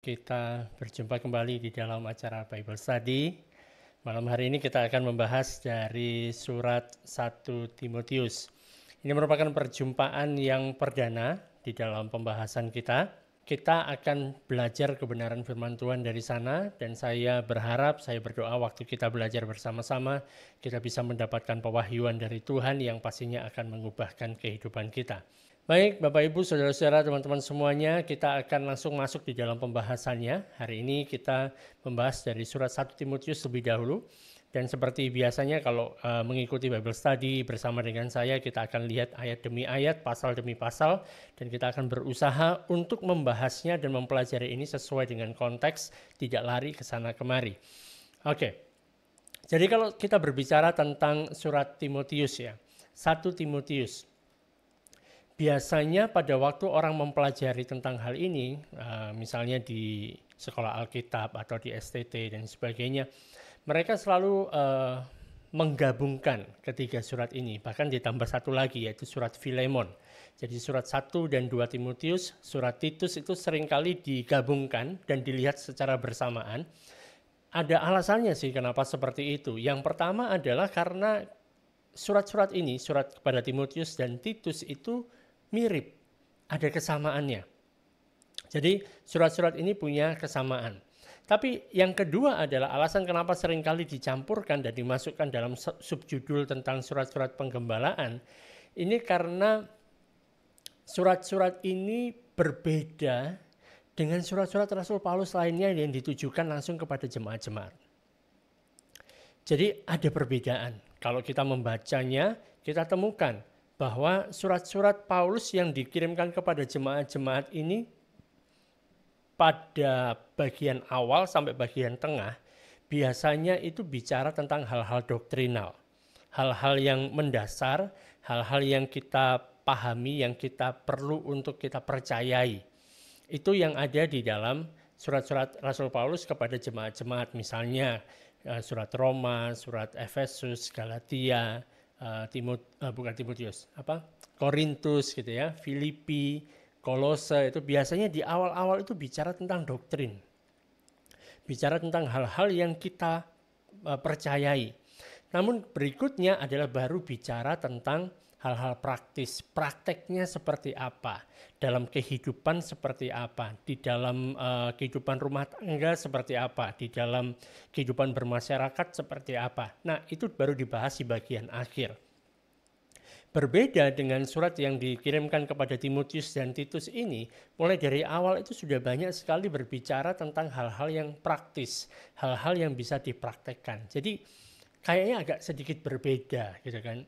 Kita berjumpa kembali di dalam acara Bible Study. Malam hari ini kita akan membahas dari surat 1 Timotius. Ini merupakan perjumpaan yang perdana di dalam pembahasan kita. Kita akan belajar kebenaran firman Tuhan dari sana, dan saya berdoa waktu kita belajar bersama-sama, kita bisa mendapatkan pewahyuan dari Tuhan yang pastinya akan mengubahkan kehidupan kita. Baik, Bapak Ibu, Saudara-saudara, teman-teman semuanya, kita akan langsung masuk di dalam pembahasannya. Hari ini kita membahas dari surat 1 Timotius lebih dahulu. Dan seperti biasanya kalau mengikuti Bible Study bersama dengan saya, kita akan lihat ayat demi ayat, pasal demi pasal, dan kita akan berusaha untuk membahasnya dan mempelajari ini sesuai dengan konteks, tidak lari ke sana kemari. Oke, jadi kalau kita berbicara tentang surat Timotius ya, 1 Timotius. Biasanya pada waktu orang mempelajari tentang hal ini, misalnya di sekolah Alkitab atau di STT dan sebagainya, mereka selalu menggabungkan ketiga surat ini, bahkan ditambah satu lagi yaitu surat Filemon. Jadi surat 1 dan 2 Timotius, surat Titus itu seringkali digabungkan dan dilihat secara bersamaan. Ada alasannya sih kenapa seperti itu. Yang pertama adalah karena surat-surat ini, surat kepada Timotius dan Titus itu mirip, ada kesamaannya. Jadi surat-surat ini punya kesamaan. Tapi yang kedua adalah alasan kenapa seringkali dicampurkan dan dimasukkan dalam subjudul tentang surat-surat penggembalaan. Ini karena surat-surat ini berbeda dengan surat-surat Rasul Paulus lainnya yang ditujukan langsung kepada jemaat-jemaat. Jadi ada perbedaan. Kalau kita membacanya, kita temukan bahwa surat-surat Paulus yang dikirimkan kepada jemaat-jemaat ini pada bagian awal sampai bagian tengah biasanya itu bicara tentang hal-hal doktrinal, hal-hal yang mendasar, hal-hal yang kita pahami, yang kita perlu untuk kita percayai. Itu yang ada di dalam surat-surat Rasul Paulus kepada jemaat-jemaat, misalnya surat Roma, surat Efesus, Galatia, Korintus gitu ya, Filipi, Kolose, itu biasanya di awal-awal itu bicara tentang doktrin. Bicara tentang hal-hal yang kita percayai. Namun berikutnya adalah baru bicara tentang hal-hal praktis, prakteknya seperti apa, dalam kehidupan seperti apa, di dalam kehidupan rumah tangga seperti apa, di dalam kehidupan bermasyarakat seperti apa. Nah, itu baru dibahas di bagian akhir. Berbeda dengan surat yang dikirimkan kepada Timotius dan Titus ini, mulai dari awal itu sudah banyak sekali berbicara tentang hal-hal yang praktis, hal-hal yang bisa dipraktekkan. Jadi kayaknya agak sedikit berbeda gitu kan,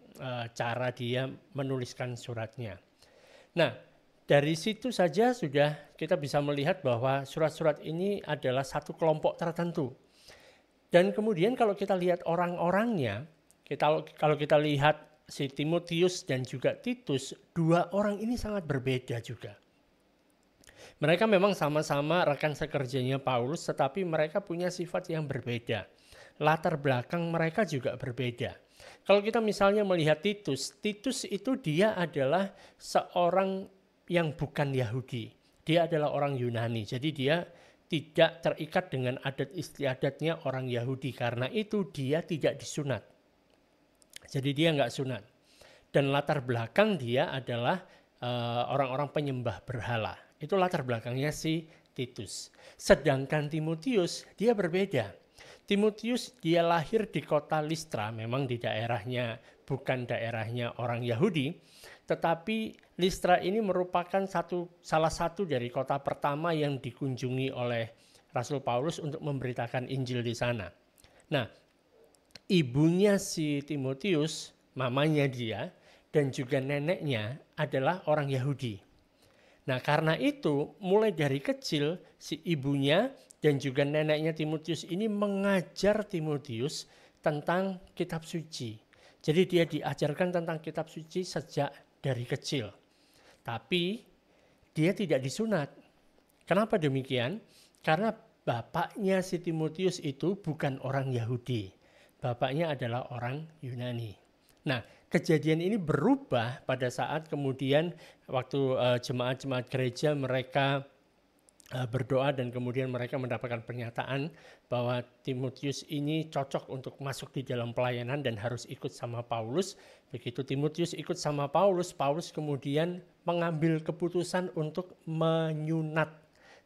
cara dia menuliskan suratnya. Nah, dari situ saja sudah kita bisa melihat bahwa surat-surat ini adalah satu kelompok tertentu. Dan kemudian kalau kita lihat orang-orangnya, kalau kita lihat si Timotius dan juga Titus, dua orang ini sangat berbeda juga. Mereka memang sama-sama rekan sekerjanya Paulus, tetapi mereka punya sifat yang berbeda. Latar belakang mereka juga berbeda. Kalau kita misalnya melihat Titus itu dia adalah seorang yang bukan Yahudi. Dia adalah orang Yunani, jadi dia tidak terikat dengan adat istiadatnya orang Yahudi. Karena itu dia tidak disunat. Jadi dia nggak sunat. Dan latar belakang dia adalah orang-orang penyembah berhala. Itu latar belakangnya si Titus. Sedangkan Timotius dia berbeda. Timotius dia lahir di kota Listra, memang di daerahnya bukan daerahnya orang Yahudi, tetapi Listra ini merupakan salah satu dari kota pertama yang dikunjungi oleh Rasul Paulus untuk memberitakan Injil di sana. Nah, ibunya si Timotius, mamanya dia, dan juga neneknya adalah orang Yahudi. Nah, karena itu mulai dari kecil si ibunya dan juga neneknya Timotius ini mengajar Timotius tentang kitab suci. Jadi dia diajarkan tentang kitab suci sejak dari kecil. Tapi dia tidak disunat. Kenapa demikian? Karena bapaknya si Timotius itu bukan orang Yahudi. Bapaknya adalah orang Yunani. Nah, kejadian ini berubah pada saat kemudian waktu jemaat-jemaat gereja mereka berdoa dan kemudian mereka mendapatkan pernyataan bahwa Timotius ini cocok untuk masuk di dalam pelayanan dan harus ikut sama Paulus. Begitu Timotius ikut sama Paulus, Paulus kemudian mengambil keputusan untuk menyunat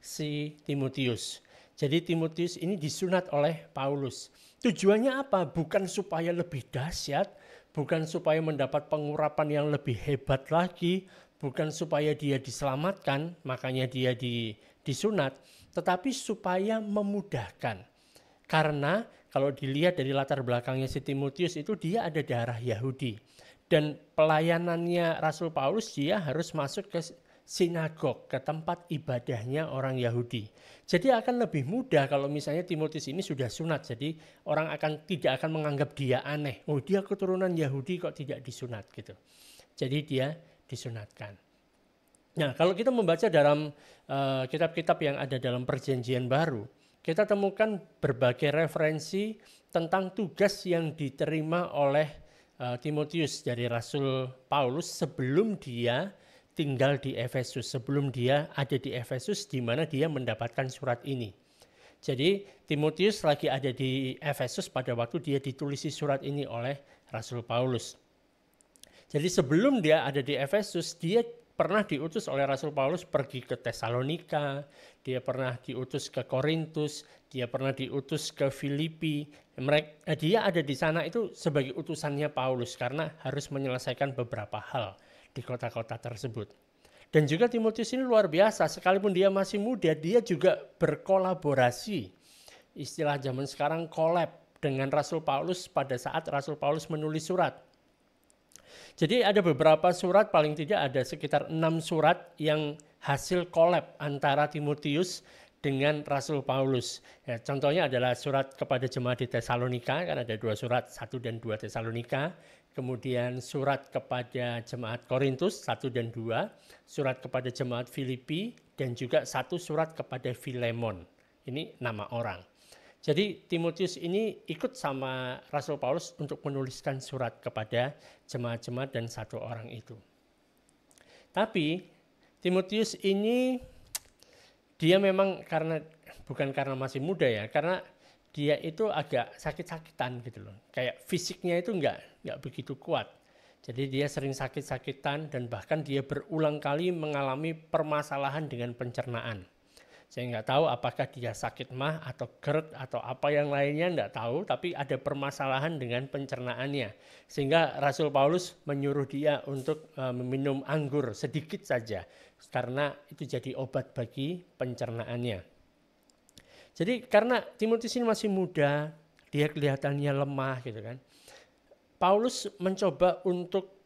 si Timotius. Jadi Timotius ini disunat oleh Paulus. Tujuannya apa? Bukan supaya lebih dahsyat, bukan supaya mendapat pengurapan yang lebih hebat lagi, bukan supaya dia diselamatkan, makanya dia disunat, tetapi supaya memudahkan. Karena kalau dilihat dari latar belakangnya si Timotius itu dia ada darah Yahudi. Dan pelayanannya Rasul Paulus dia harus masuk ke sinagog, ke tempat ibadahnya orang Yahudi. Jadi akan lebih mudah kalau misalnya Timotius ini sudah sunat. Jadi orang tidak akan menganggap dia aneh. Oh, dia keturunan Yahudi kok tidak disunat gitu. Jadi dia disunatkan. Nah, kalau kita membaca dalam kitab-kitab yang ada dalam Perjanjian Baru, kita temukan berbagai referensi tentang tugas yang diterima oleh Timotius dari Rasul Paulus sebelum dia tinggal di Efesus, sebelum dia ada di Efesus di mana dia mendapatkan surat ini. Jadi Timotius lagi ada di Efesus pada waktu dia ditulisi surat ini oleh Rasul Paulus. Jadi sebelum dia ada di Efesus, dia pernah diutus oleh Rasul Paulus pergi ke Tesalonika, dia pernah diutus ke Korintus, dia pernah diutus ke Filipi. Dia ada di sana itu sebagai utusannya Paulus karena harus menyelesaikan beberapa hal di kota-kota tersebut. Dan juga Timotius ini luar biasa, sekalipun dia masih muda, dia juga berkolaborasi. Istilah zaman sekarang collab dengan Rasul Paulus pada saat Rasul Paulus menulis surat. Jadi ada beberapa surat, paling tidak ada sekitar 6 surat yang hasil collab antara Timotius dengan Rasul Paulus. Ya, contohnya adalah surat kepada jemaat di Tesalonika, kan ada 2 surat, 1 dan 2 Tesalonika. Kemudian surat kepada jemaat Korintus 1 dan 2, surat kepada jemaat Filipi, dan juga 1 surat kepada Filemon. Ini nama orang. Jadi Timotius ini ikut sama Rasul Paulus untuk menuliskan surat kepada jemaat-jemaat dan 1 orang itu. Tapi Timotius ini dia memang bukan karena masih muda ya, karena dia itu agak sakit-sakitan gitu loh. Kayak fisiknya itu enggak begitu kuat. Jadi dia sering sakit-sakitan dan bahkan dia berulang kali mengalami permasalahan dengan pencernaan. Saya nggak tahu apakah dia sakit mah atau GERD atau apa yang lainnya, nggak tahu, tapi ada permasalahan dengan pencernaannya. Sehingga Rasul Paulus menyuruh dia untuk meminum anggur sedikit saja karena itu jadi obat bagi pencernaannya. Jadi karena Timotius ini masih muda, dia kelihatannya lemah gitu kan. Paulus mencoba untuk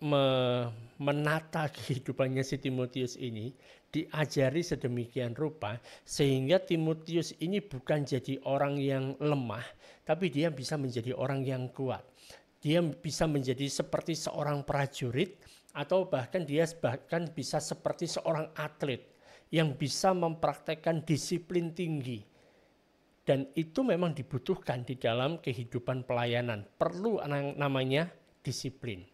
menata kehidupannya si Timotius ini, diajari sedemikian rupa sehingga Timotius ini bukan jadi orang yang lemah, tapi dia bisa menjadi orang yang kuat. Dia bisa menjadi seperti seorang prajurit atau bahkan bisa seperti seorang atlet yang bisa mempraktekkan disiplin tinggi. Dan itu memang dibutuhkan di dalam kehidupan pelayanan. Perlu namanya disiplin.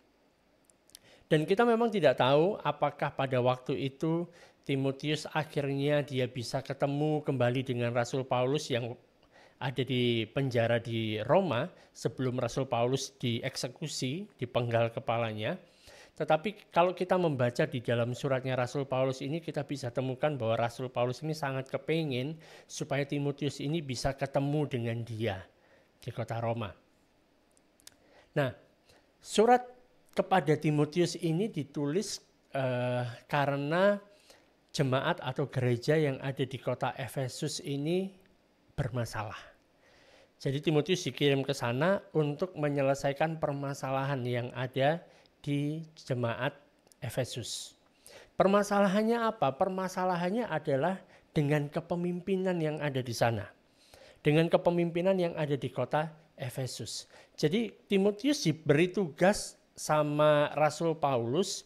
Dan kita memang tidak tahu apakah pada waktu itu Timotius akhirnya dia bisa ketemu kembali dengan Rasul Paulus yang ada di penjara di Roma sebelum Rasul Paulus dieksekusi, dipenggal kepalanya. Tetapi kalau kita membaca di dalam suratnya Rasul Paulus ini, kita bisa temukan bahwa Rasul Paulus ini sangat kepingin supaya Timotius ini bisa ketemu dengan dia di kota Roma. Nah, surat kepada Timotius ini ditulis karena jemaat atau gereja yang ada di kota Efesus ini bermasalah. Jadi Timotius dikirim ke sana untuk menyelesaikan permasalahan yang ada di jemaat Efesus. Permasalahannya apa? Permasalahannya adalah dengan kepemimpinan yang ada di sana. Dengan kepemimpinan yang ada di kota Efesus. Jadi Timotius diberi tugas sama Rasul Paulus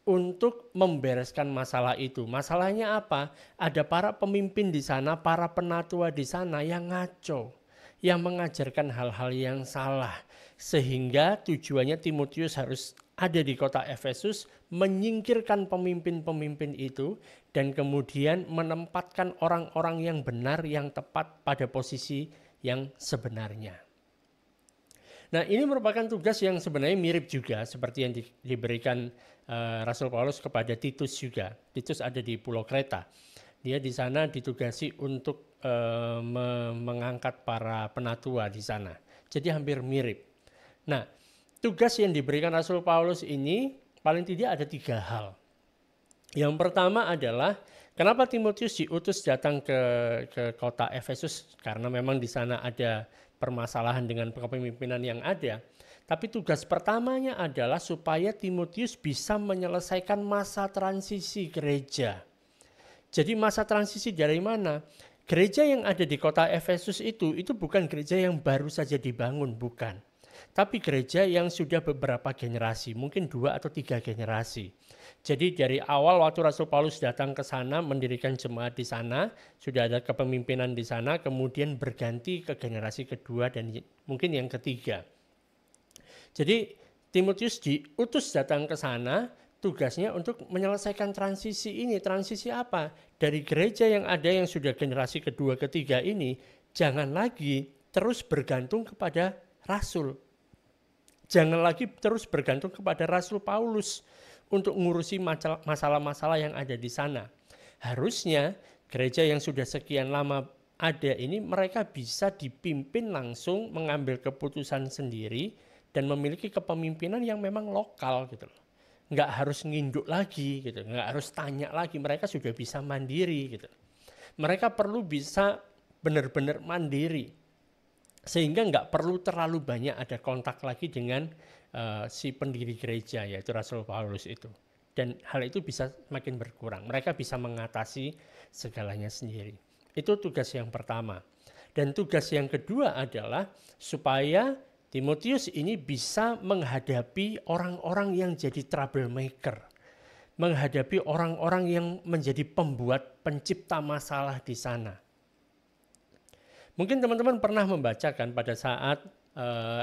untuk membereskan masalah itu. Masalahnya apa? Ada para pemimpin di sana, para penatua di sana yang ngaco, yang mengajarkan hal-hal yang salah. Sehingga tujuannya Timotius harus ada di kota Efesus, menyingkirkan pemimpin-pemimpin itu, dan kemudian menempatkan orang-orang yang benar, yang tepat pada posisi yang sebenarnya. Nah, ini merupakan tugas yang sebenarnya mirip juga seperti yang diberikan Rasul Paulus kepada Titus juga. Titus ada di Pulau Kreta. Dia di sana ditugasi untuk mengangkat para penatua di sana. Jadi hampir mirip. Nah, tugas yang diberikan Rasul Paulus ini paling tidak ada 3 hal. Yang pertama adalah kenapa Timotius diutus datang ke kota Efesus, karena memang di sana ada permasalahan dengan kepemimpinan yang ada. Tapi tugas pertamanya adalah supaya Timotius bisa menyelesaikan masa transisi gereja. Jadi masa transisi dari mana? Gereja yang ada di kota Efesus itu bukan gereja yang baru saja dibangun, bukan. Tapi gereja yang sudah beberapa generasi, mungkin 2 atau 3 generasi. Jadi dari awal waktu Rasul Paulus datang ke sana, mendirikan jemaat di sana, sudah ada kepemimpinan di sana, kemudian berganti ke generasi kedua dan mungkin yang ketiga. Jadi Timotius diutus datang ke sana, tugasnya untuk menyelesaikan transisi ini. Transisi apa? Dari gereja yang ada yang sudah generasi kedua, ketiga ini, jangan lagi terus bergantung kepada Rasul. Jangan lagi terus bergantung kepada Rasul Paulus untuk ngurusi masalah-masalah yang ada di sana. Harusnya gereja yang sudah sekian lama ada ini, mereka bisa dipimpin langsung, mengambil keputusan sendiri, dan memiliki kepemimpinan yang memang lokal gitu loh. Nggak harus nginduk lagi gitu, nggak harus tanya lagi, mereka sudah bisa mandiri gitu. Mereka perlu bisa benar-benar mandiri, sehingga nggak perlu terlalu banyak ada kontak lagi dengan si pendiri gereja, yaitu Rasul Paulus itu. Dan hal itu bisa makin berkurang, mereka bisa mengatasi segalanya sendiri. Itu tugas yang pertama. Dan tugas yang kedua adalah supaya Timotius ini bisa menghadapi orang-orang yang jadi troublemaker, menghadapi orang-orang yang menjadi pembuat, pencipta masalah di sana. Mungkin teman-teman pernah membacakan pada saat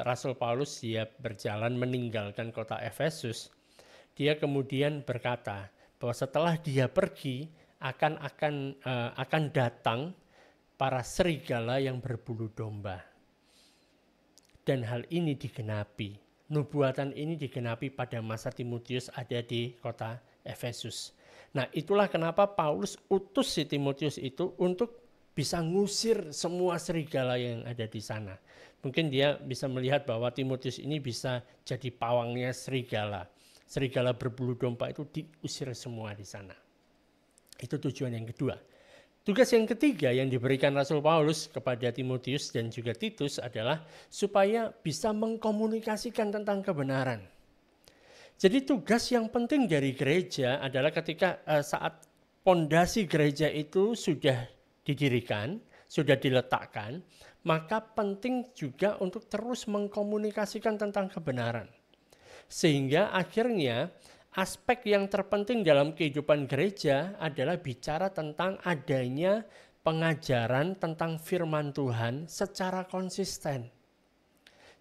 Rasul Paulus dia berjalan meninggalkan kota Efesus, dia kemudian berkata bahwa setelah dia pergi akan datang para serigala yang berbulu domba. Dan hal ini digenapi, nubuatan ini digenapi pada masa Timotius ada di kota Efesus. Nah, itulah kenapa Paulus utus si Timotius itu untuk bisa ngusir semua serigala yang ada di sana. Mungkin dia bisa melihat bahwa Timotius ini bisa jadi pawangnya serigala. Serigala berbulu domba itu diusir semua di sana. Itu tujuan yang kedua. Tugas yang ketiga yang diberikan Rasul Paulus kepada Timotius dan juga Titus adalah supaya bisa mengkomunikasikan tentang kebenaran. Jadi tugas yang penting dari gereja adalah ketika saat pondasi gereja itu sudah didirikan, sudah diletakkan, maka penting juga untuk terus mengkomunikasikan tentang kebenaran. Sehingga akhirnya aspek yang terpenting dalam kehidupan gereja adalah bicara tentang adanya pengajaran tentang firman Tuhan secara konsisten.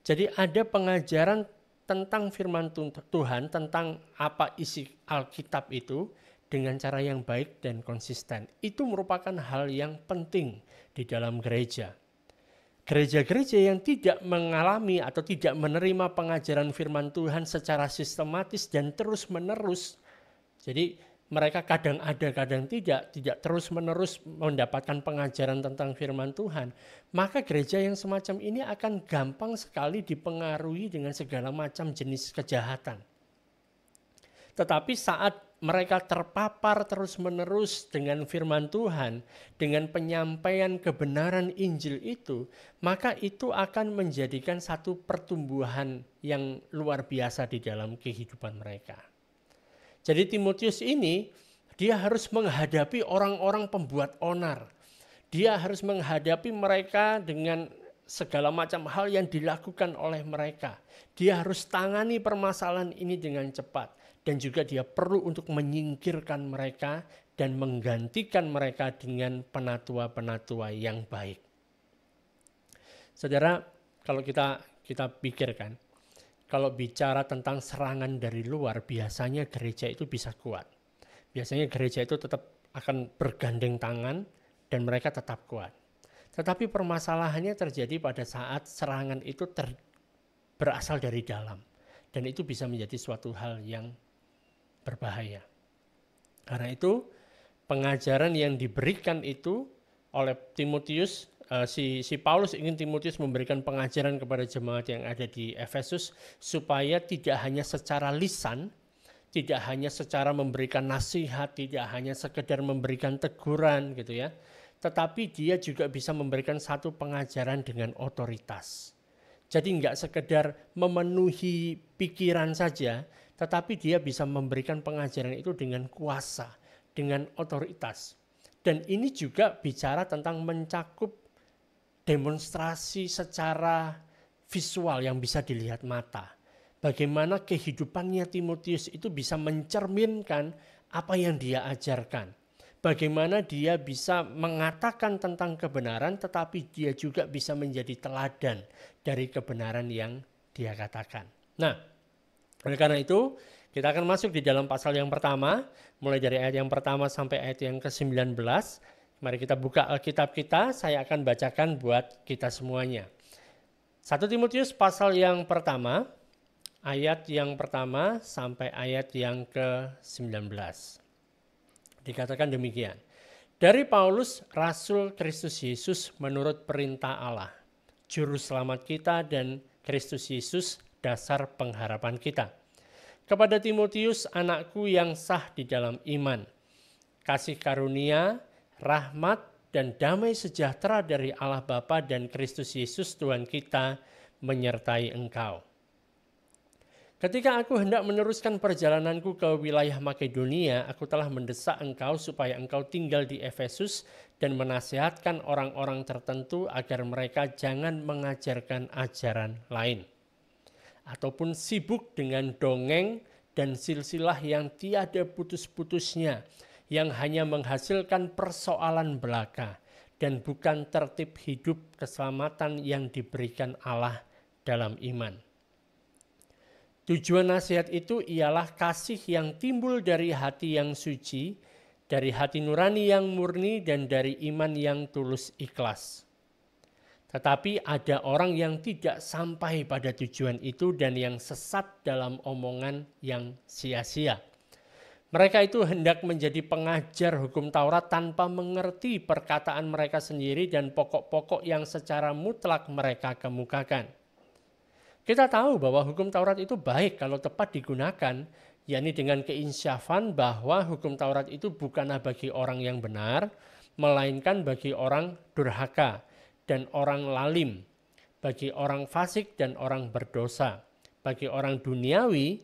Jadi ada pengajaran tentang firman Tuhan, tentang apa isi Alkitab itu dengan cara yang baik dan konsisten. Itu merupakan hal yang penting di dalam gereja. Gereja-gereja yang tidak mengalami atau tidak menerima pengajaran firman Tuhan secara sistematis dan terus-menerus, jadi mereka kadang ada, kadang tidak terus-menerus mendapatkan pengajaran tentang firman Tuhan, maka gereja yang semacam ini akan gampang sekali dipengaruhi dengan segala macam jenis kejahatan. Tetapi saat mereka terpapar terus-menerus dengan firman Tuhan, dengan penyampaian kebenaran Injil itu, maka itu akan menjadikan satu pertumbuhan yang luar biasa di dalam kehidupan mereka. Jadi Timotius ini, dia harus menghadapi orang-orang pembuat onar. Dia harus menghadapi mereka dengan segala macam hal yang dilakukan oleh mereka. Dia harus tangani permasalahan ini dengan cepat. Dan juga dia perlu untuk menyingkirkan mereka dan menggantikan mereka dengan penatua-penatua yang baik. Saudara, kalau kita pikirkan, kalau bicara tentang serangan dari luar, biasanya gereja itu bisa kuat. Biasanya gereja itu tetap akan bergandeng tangan dan mereka tetap kuat. Tetapi permasalahannya terjadi pada saat serangan itu berasal dari dalam. Dan itu bisa menjadi suatu hal yang berbahaya. Karena itu pengajaran yang diberikan itu oleh Timotius, si Paulus ingin Timotius memberikan pengajaran kepada jemaat yang ada di Efesus supaya tidak hanya secara lisan, tidak hanya secara memberikan nasihat, tidak hanya sekedar memberikan teguran gitu ya, tetapi dia juga bisa memberikan satu pengajaran dengan otoritas. Jadi enggak sekedar memenuhi pikiran saja, tetapi dia bisa memberikan pengajaran itu dengan kuasa, dengan otoritas. Dan ini juga bicara tentang mencakup demonstrasi secara visual yang bisa dilihat mata. Bagaimana kehidupannya Timotius itu bisa mencerminkan apa yang dia ajarkan. Bagaimana dia bisa mengatakan tentang kebenaran tetapi dia juga bisa menjadi teladan dari kebenaran yang dia katakan. Nah, oleh karena itu kita akan masuk di dalam pasal yang pertama, mulai dari ayat yang pertama sampai ayat yang ke-19. Mari kita buka Alkitab kita, saya akan bacakan buat kita semuanya. 1 Timotius pasal yang pertama, ayat yang pertama sampai ayat yang ke-19. Dikatakan demikian. Dari Paulus, Rasul Kristus Yesus menurut perintah Allah, Juru Selamat kita dan Kristus Yesus dasar pengharapan kita. Kepada Timotius, anakku yang sah di dalam iman, kasih karunia, rahmat, dan damai sejahtera dari Allah Bapa dan Kristus Yesus Tuhan kita menyertai engkau. Ketika aku hendak meneruskan perjalananku ke wilayah Makedonia, aku telah mendesak engkau supaya engkau tinggal di Efesus dan menasihatkan orang-orang tertentu agar mereka jangan mengajarkan ajaran lain. Ataupun sibuk dengan dongeng dan silsilah yang tiada putus-putusnya, yang hanya menghasilkan persoalan belaka dan bukan tertib hidup keselamatan yang diberikan Allah dalam iman. Tujuan nasihat itu ialah kasih yang timbul dari hati yang suci, dari hati nurani yang murni, dan dari iman yang tulus ikhlas. Tetapi ada orang yang tidak sampai pada tujuan itu dan yang sesat dalam omongan yang sia-sia. Mereka itu hendak menjadi pengajar hukum Taurat tanpa mengerti perkataan mereka sendiri dan pokok-pokok yang secara mutlak mereka kemukakan. Kita tahu bahwa hukum Taurat itu baik kalau tepat digunakan, yakni dengan keinsyafan bahwa hukum Taurat itu bukanlah bagi orang yang benar, melainkan bagi orang durhaka dan orang lalim, bagi orang fasik dan orang berdosa, bagi orang duniawi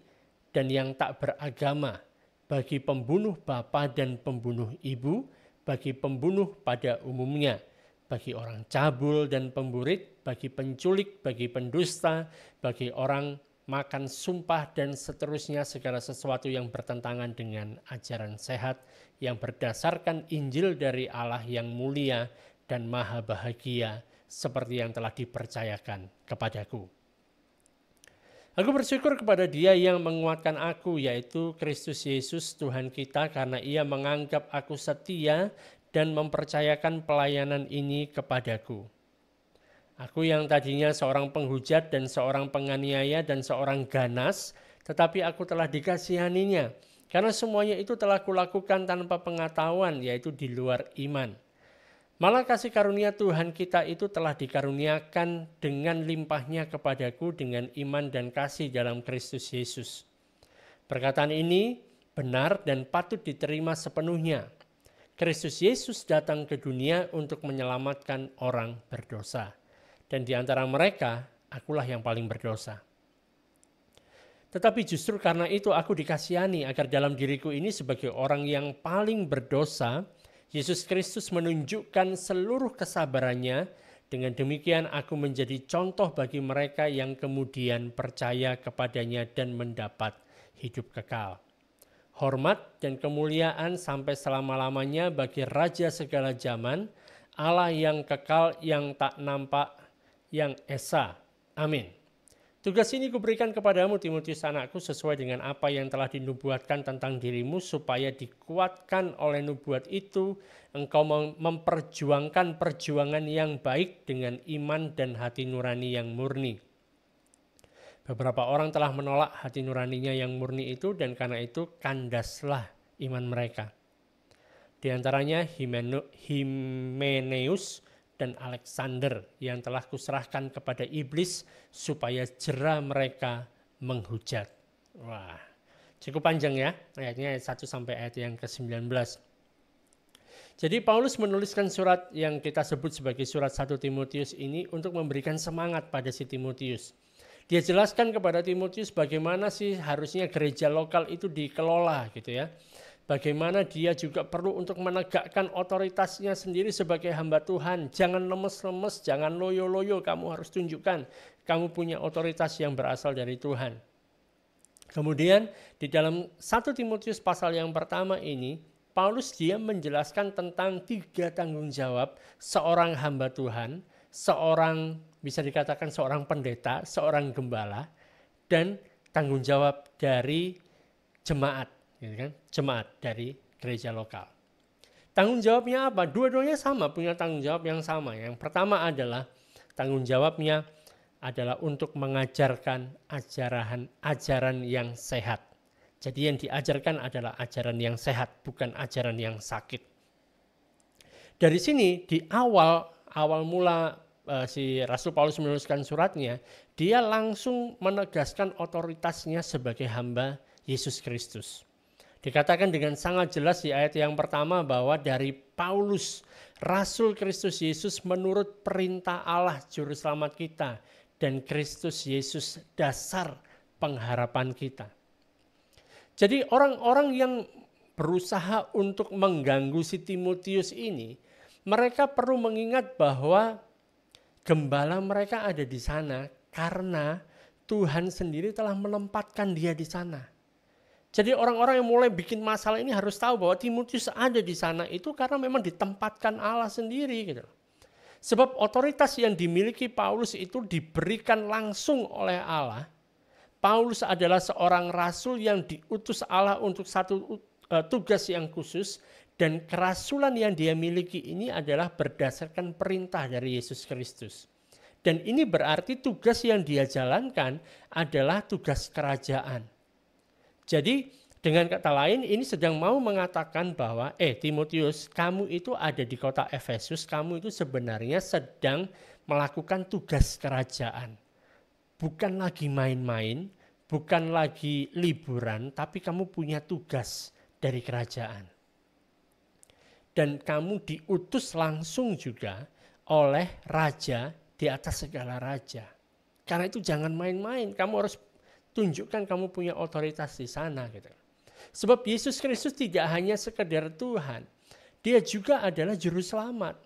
dan yang tak beragama, bagi pembunuh bapa dan pembunuh ibu, bagi pembunuh pada umumnya, bagi orang cabul dan pemburit, bagi penculik, bagi pendusta, bagi orang makan sumpah dan seterusnya, segala sesuatu yang bertentangan dengan ajaran sehat yang berdasarkan Injil dari Allah yang mulia dan maha bahagia seperti yang telah dipercayakan kepadaku. Aku bersyukur kepada Dia yang menguatkan aku, yaitu Kristus Yesus Tuhan kita, karena Ia menganggap aku setia dan mempercayakan pelayanan ini kepadaku. Aku yang tadinya seorang penghujat dan seorang penganiaya dan seorang ganas, tetapi aku telah dikasihaninya, karena semuanya itu telah kulakukan tanpa pengetahuan, yaitu di luar iman. Malah kasih karunia Tuhan kita itu telah dikaruniakan dengan limpahnya kepadaku dengan iman dan kasih dalam Kristus Yesus. Perkataan ini benar dan patut diterima sepenuhnya. Kristus Yesus datang ke dunia untuk menyelamatkan orang berdosa. Dan di antara mereka, akulah yang paling berdosa. Tetapi justru karena itu aku dikasihani agar dalam diriku ini sebagai orang yang paling berdosa, Yesus Kristus menunjukkan seluruh kesabarannya. Dengan demikian aku menjadi contoh bagi mereka yang kemudian percaya kepadanya dan mendapat hidup kekal. Hormat dan kemuliaan sampai selama-lamanya bagi Raja segala zaman, Allah yang kekal, yang tak nampak, yang esa. Amin. Tugas ini kuberikan kepadamu Timotius anakku sesuai dengan apa yang telah dinubuatkan tentang dirimu supaya dikuatkan oleh nubuat itu engkau memperjuangkan perjuangan yang baik dengan iman dan hati nurani yang murni. Beberapa orang telah menolak hati nuraninya yang murni itu dan karena itu kandaslah iman mereka. Di antaranya Himeneus dan Alexander yang telah kuserahkan kepada iblis supaya jera mereka menghujat. Wah, cukup panjang ya ayatnya, ayat 1 sampai ayat yang ke-19. Jadi Paulus menuliskan surat yang kita sebut sebagai surat 1 Timotius ini untuk memberikan semangat pada si Timotius. Dia jelaskan kepada Timotius bagaimana sih harusnya gereja lokal itu dikelola gitu ya. Bagaimana dia juga perlu untuk menegakkan otoritasnya sendiri sebagai hamba Tuhan. Jangan lemes-lemes, jangan loyo-loyo, kamu harus tunjukkan kamu punya otoritas yang berasal dari Tuhan. Kemudian di dalam 1 Timotius pasal yang pertama ini, Paulus dia menjelaskan tentang 3 tanggung jawab seorang hamba Tuhan, seorang bisa dikatakan seorang pendeta, seorang gembala, dan tanggung jawab dari jemaat. Jemaat dari gereja lokal. Tanggung jawabnya apa? Dua-duanya sama, punya tanggung jawab yang sama. Yang pertama adalah tanggung jawabnya adalah untuk mengajarkan ajaran yang sehat. Jadi yang diajarkan adalah ajaran yang sehat, bukan ajaran yang sakit. Dari sini di awal mula si Rasul Paulus menuliskan suratnya, dia langsung menegaskan otoritasnya sebagai hamba Yesus Kristus. Dikatakan dengan sangat jelas di ayat yang pertama bahwa dari Paulus, Rasul Kristus Yesus menurut perintah Allah Juru Selamat kita dan Kristus Yesus dasar pengharapan kita. Jadi orang-orang yang berusaha untuk mengganggu si Timotius ini, mereka perlu mengingat bahwa gembala mereka ada di sana karena Tuhan sendiri telah menempatkan dia di sana. Jadi orang-orang yang mulai bikin masalah ini harus tahu bahwa Timotius ada di sana itu karena memang ditempatkan Allah sendiri gitu. Sebab otoritas yang dimiliki Paulus itu diberikan langsung oleh Allah. Paulus adalah seorang rasul yang diutus Allah untuk satu tugas yang khusus, dan kerasulan yang dia miliki ini adalah berdasarkan perintah dari Yesus Kristus. Dan ini berarti tugas yang dia jalankan adalah tugas kerajaan. Jadi dengan kata lain ini sedang mau mengatakan bahwa Timotius, kamu itu ada di kota Efesus, kamu itu sebenarnya sedang melakukan tugas kerajaan. Bukan lagi main-main, bukan lagi liburan, tapi kamu punya tugas dari kerajaan. Dan kamu diutus langsung juga oleh raja di atas segala raja. Karena itu jangan main-main, kamu harus tunjukkan kamu punya otoritas di sana gitu. Sebab Yesus Kristus tidak hanya sekedar Tuhan, dia juga adalah juru selamat.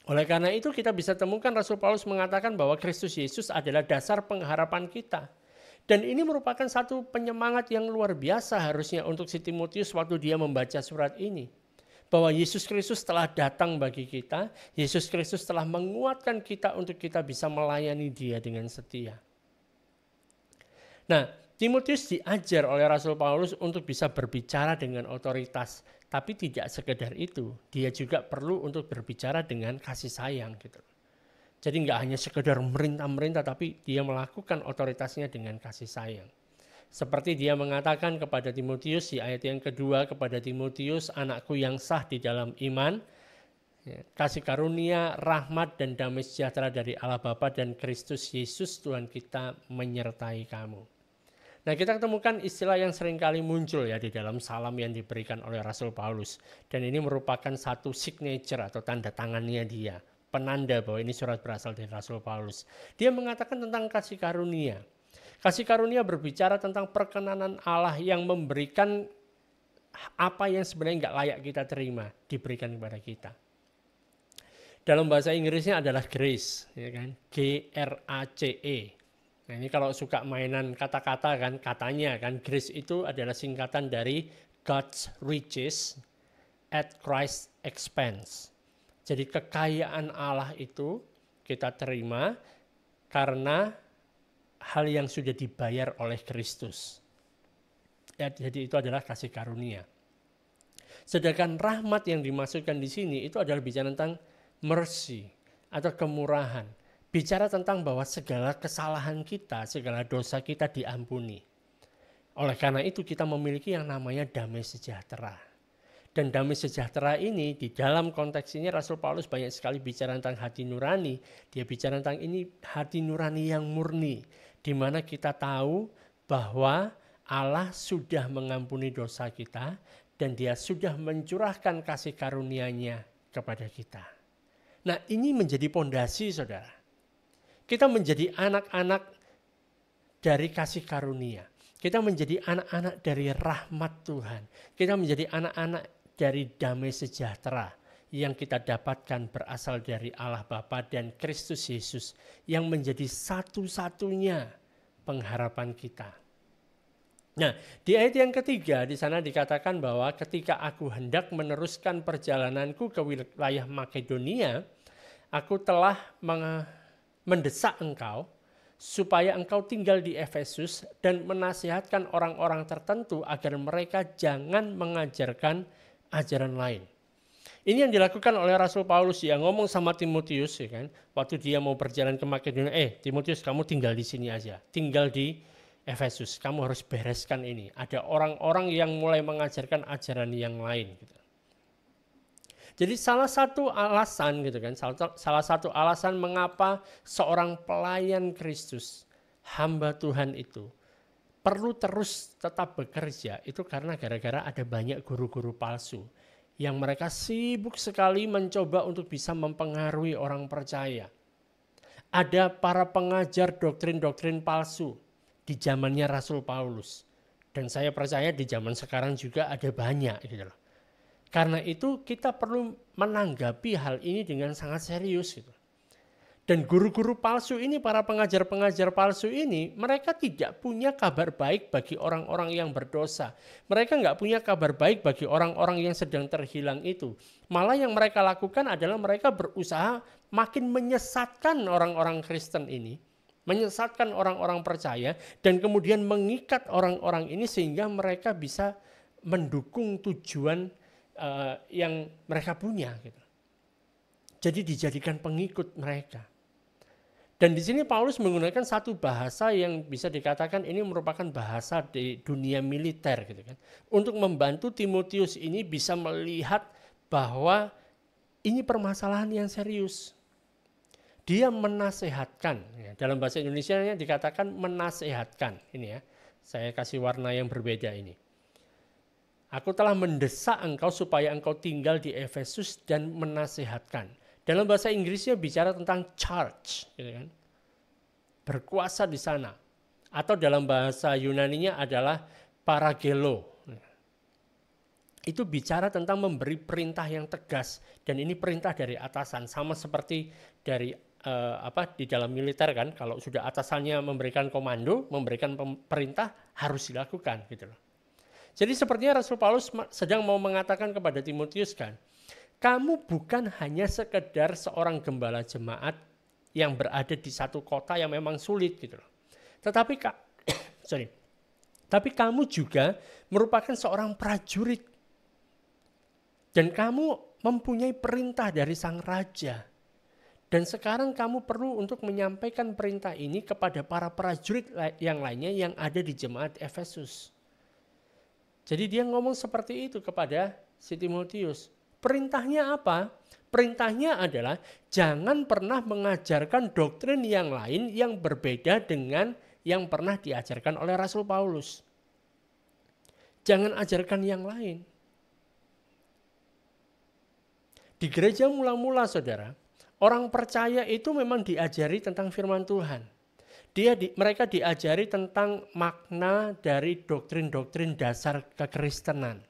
Oleh karena itu kita bisa temukan Rasul Paulus mengatakan bahwa Kristus Yesus adalah dasar pengharapan kita. Dan ini merupakan satu penyemangat yang luar biasa harusnya untuk si Timotius waktu dia membaca surat ini. Bahwa Yesus Kristus telah datang bagi kita, Yesus Kristus telah menguatkan kita untuk kita bisa melayani dia dengan setia. Nah, Timotius diajar oleh Rasul Paulus untuk bisa berbicara dengan otoritas. Tapi tidak sekedar itu, dia juga perlu untuk berbicara dengan kasih sayang gitu. Jadi nggak hanya sekedar merintah-merintah, tapi dia melakukan otoritasnya dengan kasih sayang. Seperti dia mengatakan kepada Timotius di ayat yang kedua, kepada Timotius, anakku yang sah di dalam iman, kasih karunia, rahmat dan damai sejahtera dari Allah Bapa dan Kristus Yesus Tuhan kita menyertai kamu. Nah, kita ketemukan istilah yang seringkali muncul ya di dalam salam yang diberikan oleh Rasul Paulus. Dan ini merupakan satu signature atau tanda tangannya dia. Penanda bahwa ini surat berasal dari Rasul Paulus. Dia mengatakan tentang kasih karunia. Kasih karunia berbicara tentang perkenanan Allah yang memberikan apa yang sebenarnya nggak layak kita terima, diberikan kepada kita. Dalam bahasa Inggrisnya adalah grace, ya kan? G-R-A-C-E. Nah, ini kalau suka mainan kata-kata kan, katanya kan grace itu adalah singkatan dari God's riches at Christ's expense. Jadi kekayaan Allah itu kita terima karena hal yang sudah dibayar oleh Kristus. Ya, jadi itu adalah kasih karunia. Sedangkan rahmat yang dimaksudkan di sini itu adalah bicara tentang mercy atau kemurahan. Bicara tentang bahwa segala kesalahan kita, segala dosa kita diampuni. Oleh karena itu kita memiliki yang namanya damai sejahtera. Dan damai sejahtera ini di dalam konteks ini Rasul Paulus banyak sekali bicara tentang hati nurani. Dia bicara tentang ini hati nurani yang murni. Di mana kita tahu bahwa Allah sudah mengampuni dosa kita dan Dia sudah mencurahkan kasih karunia-Nya kepada kita. Nah, ini menjadi pondasi, saudara. Kita menjadi anak-anak dari kasih karunia. Kita menjadi anak-anak dari rahmat Tuhan. Kita menjadi anak-anak dari damai sejahtera yang kita dapatkan berasal dari Allah Bapa dan Kristus Yesus yang menjadi satu-satunya pengharapan kita. Nah, di ayat yang ketiga di sana dikatakan bahwa ketika aku hendak meneruskan perjalananku ke wilayah Makedonia, aku telah mendesak engkau supaya engkau tinggal di Efesus dan menasihatkan orang-orang tertentu agar mereka jangan mengajarkan ajaran lain. Ini yang dilakukan oleh Rasul Paulus, yang ngomong sama Timotius, ya kan, waktu dia mau berjalan ke Makedonia, Timotius kamu tinggal di sini aja, tinggal di Efesus, kamu harus bereskan ini. Ada orang-orang yang mulai mengajarkan ajaran yang lain. Gitu. Jadi salah satu alasan, gitu kan, salah satu alasan mengapa seorang pelayan Kristus, hamba Tuhan itu perlu terus tetap bekerja, itu karena gara-gara ada banyak guru-guru palsu yang mereka sibuk sekali mencoba untuk bisa mempengaruhi orang percaya. Ada para pengajar doktrin-doktrin palsu di zamannya Rasul Paulus. Dan saya percaya di zaman sekarang juga ada banyak. Gitu loh. Karena itu kita perlu menanggapi hal ini dengan sangat serius. Gitu. Dan guru-guru palsu ini, para pengajar-pengajar palsu ini, mereka tidak punya kabar baik bagi orang-orang yang berdosa. Mereka nggak punya kabar baik bagi orang-orang yang sedang terhilang itu. Malah yang mereka lakukan adalah mereka berusaha makin menyesatkan orang-orang Kristen ini, menyesatkan orang-orang percaya, dan kemudian mengikat orang-orang ini sehingga mereka bisa mendukung tujuan yang mereka punya. Gitu. Jadi dijadikan pengikut mereka. Dan di sini Paulus menggunakan satu bahasa yang bisa dikatakan ini merupakan bahasa di dunia militer, gitu kan, untuk membantu Timotius ini bisa melihat bahwa ini permasalahan yang serius. Dia menasehatkan, ya, dalam bahasa Indonesianya dikatakan menasehatkan. Ini ya, saya kasih warna yang berbeda ini. Aku telah mendesak engkau supaya engkau tinggal di Efesus dan menasehatkan. Dalam bahasa Inggrisnya bicara tentang charge, gitu kan? Berkuasa di sana. Atau dalam bahasa Yunaninya adalah paragelo. Itu bicara tentang memberi perintah yang tegas, dan ini perintah dari atasan, sama seperti dari di dalam militer kan, kalau sudah atasannya memberikan komando, memberikan perintah harus dilakukan gitu loh. Jadi sepertinya Rasul Paulus sedang mau mengatakan kepada Timotius kan, kamu bukan hanya sekedar seorang gembala jemaat yang berada di satu kota yang memang sulit gitu loh. Tapi kamu juga merupakan seorang prajurit. Dan kamu mempunyai perintah dari sang raja. Dan sekarang kamu perlu untuk menyampaikan perintah ini kepada para prajurit yang lainnya yang ada di jemaat Efesus. Jadi dia ngomong seperti itu kepada si Timotius. Perintahnya apa? Perintahnya adalah jangan pernah mengajarkan doktrin yang lain yang berbeda dengan yang pernah diajarkan oleh Rasul Paulus. Jangan ajarkan yang lain. Di gereja mula-mula, saudara, orang percaya itu memang diajari tentang firman Tuhan. Mereka diajari tentang makna dari doktrin-doktrin dasar kekristenan.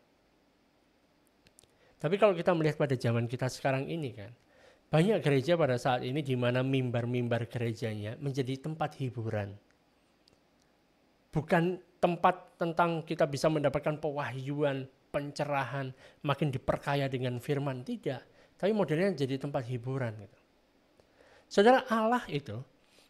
Tapi kalau kita melihat pada zaman kita sekarang ini kan, banyak gereja pada saat ini di mana mimbar-mimbar gerejanya menjadi tempat hiburan. Bukan tempat tentang kita bisa mendapatkan pewahyuan, pencerahan, makin diperkaya dengan firman, tidak. Tapi modelnya jadi tempat hiburan. Gitu. Saudara, Allah itu,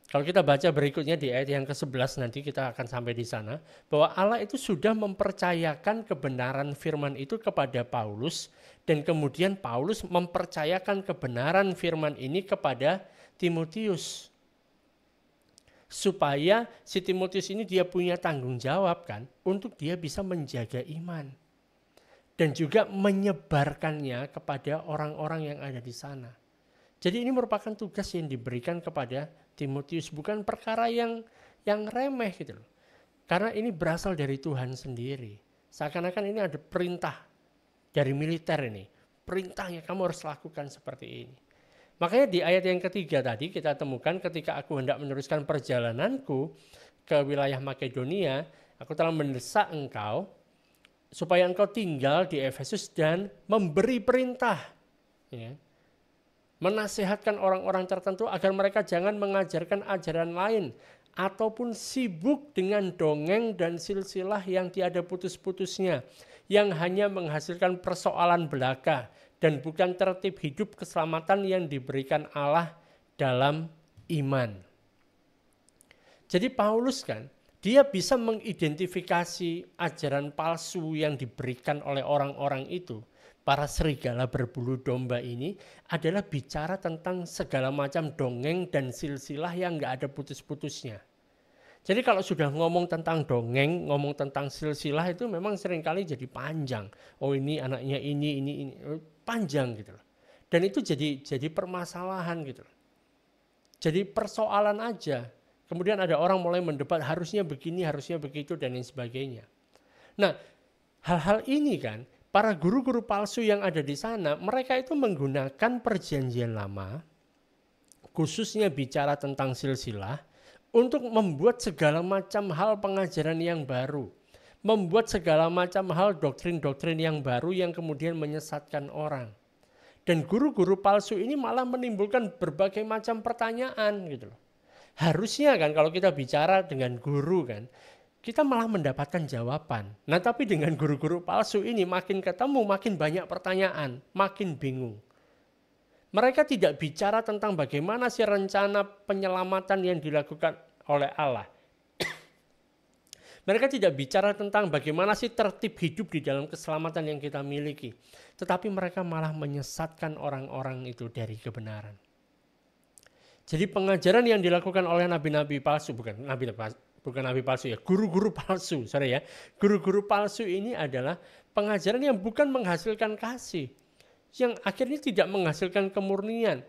kalau kita baca berikutnya di ayat yang ke-11 nanti kita akan sampai di sana, bahwa Allah itu sudah mempercayakan kebenaran firman itu kepada Paulus, dan kemudian Paulus mempercayakan kebenaran firman ini kepada Timotius. Supaya si Timotius ini dia punya tanggung jawab kan, untuk dia bisa menjaga iman. Dan juga menyebarkannya kepada orang-orang yang ada di sana. Jadi ini merupakan tugas yang diberikan kepada Timotius, bukan perkara yang remeh gitu loh. Karena ini berasal dari Tuhan sendiri. Seakan-akan ini ada perintah dari militer ini. Perintahnya kamu harus lakukan seperti ini. Makanya di ayat yang ketiga tadi kita temukan ketika aku hendak meneruskan perjalananku ke wilayah Makedonia, aku telah mendesak engkau supaya engkau tinggal di Efesus dan memberi perintah. Ya. Menasihatkan orang-orang tertentu agar mereka jangan mengajarkan ajaran lain ataupun sibuk dengan dongeng dan silsilah yang tiada putus-putusnya, yang hanya menghasilkan persoalan belaka dan bukan tertib hidup keselamatan yang diberikan Allah dalam iman. Jadi Paulus kan, dia bisa mengidentifikasi ajaran palsu yang diberikan oleh orang-orang itu. Para serigala berbulu domba ini adalah bicara tentang segala macam dongeng dan silsilah yang gak ada putus-putusnya. Jadi kalau sudah ngomong tentang dongeng, ngomong tentang silsilah itu memang seringkali jadi panjang. Oh ini anaknya ini, panjang gitu loh. Dan itu jadi permasalahan gitu loh. Jadi persoalan aja. Kemudian ada orang mulai mendebat harusnya begini, harusnya begitu dan lain sebagainya. Nah, hal-hal ini kan para guru-guru palsu yang ada di sana, mereka itu menggunakan perjanjian lama, khususnya bicara tentang silsilah, untuk membuat segala macam hal pengajaran yang baru. Membuat segala macam hal doktrin-doktrin yang baru yang kemudian menyesatkan orang. Dan guru-guru palsu ini malah menimbulkan berbagai macam pertanyaan gitu loh. Harusnya kan kalau kita bicara dengan guru kan, kita malah mendapatkan jawaban. Nah tapi dengan guru-guru palsu ini makin ketemu, makin banyak pertanyaan, makin bingung. Mereka tidak bicara tentang bagaimana sih rencana penyelamatan yang dilakukan oleh Allah. Mereka tidak bicara tentang bagaimana sih tertib hidup di dalam keselamatan yang kita miliki. Tetapi mereka malah menyesatkan orang-orang itu dari kebenaran. Jadi pengajaran yang dilakukan oleh nabi-nabi palsu, bukan nabi palsu ya, guru-guru palsu, sorry ya. Guru-guru palsu ini adalah pengajaran yang bukan menghasilkan kasih, yang akhirnya tidak menghasilkan kemurnian,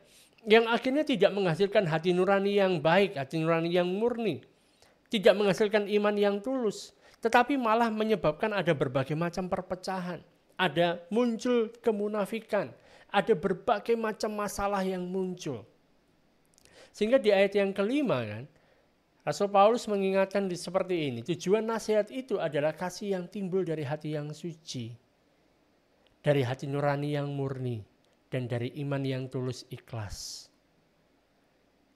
yang akhirnya tidak menghasilkan hati nurani yang baik, hati nurani yang murni, tidak menghasilkan iman yang tulus, tetapi malah menyebabkan ada berbagai macam perpecahan, ada muncul kemunafikan, ada berbagai macam masalah yang muncul. Sehingga di ayat yang kelima kan, Rasul Paulus mengingatkan seperti ini, tujuan nasihat itu adalah kasih yang timbul dari hati yang suci, dari hati nurani yang murni, dan dari iman yang tulus ikhlas.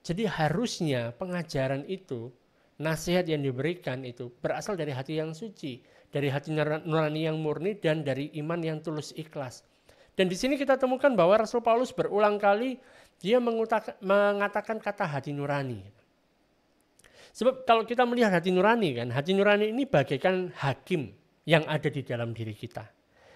Jadi harusnya pengajaran itu, nasihat yang diberikan itu berasal dari hati yang suci, dari hati nurani yang murni, dan dari iman yang tulus ikhlas. Dan di sini kita temukan bahwa Rasul Paulus berulang kali dia mengatakan kata hati nurani. Sebab kalau kita melihat hati nurani kan, hati nurani ini bagaikan hakim yang ada di dalam diri kita.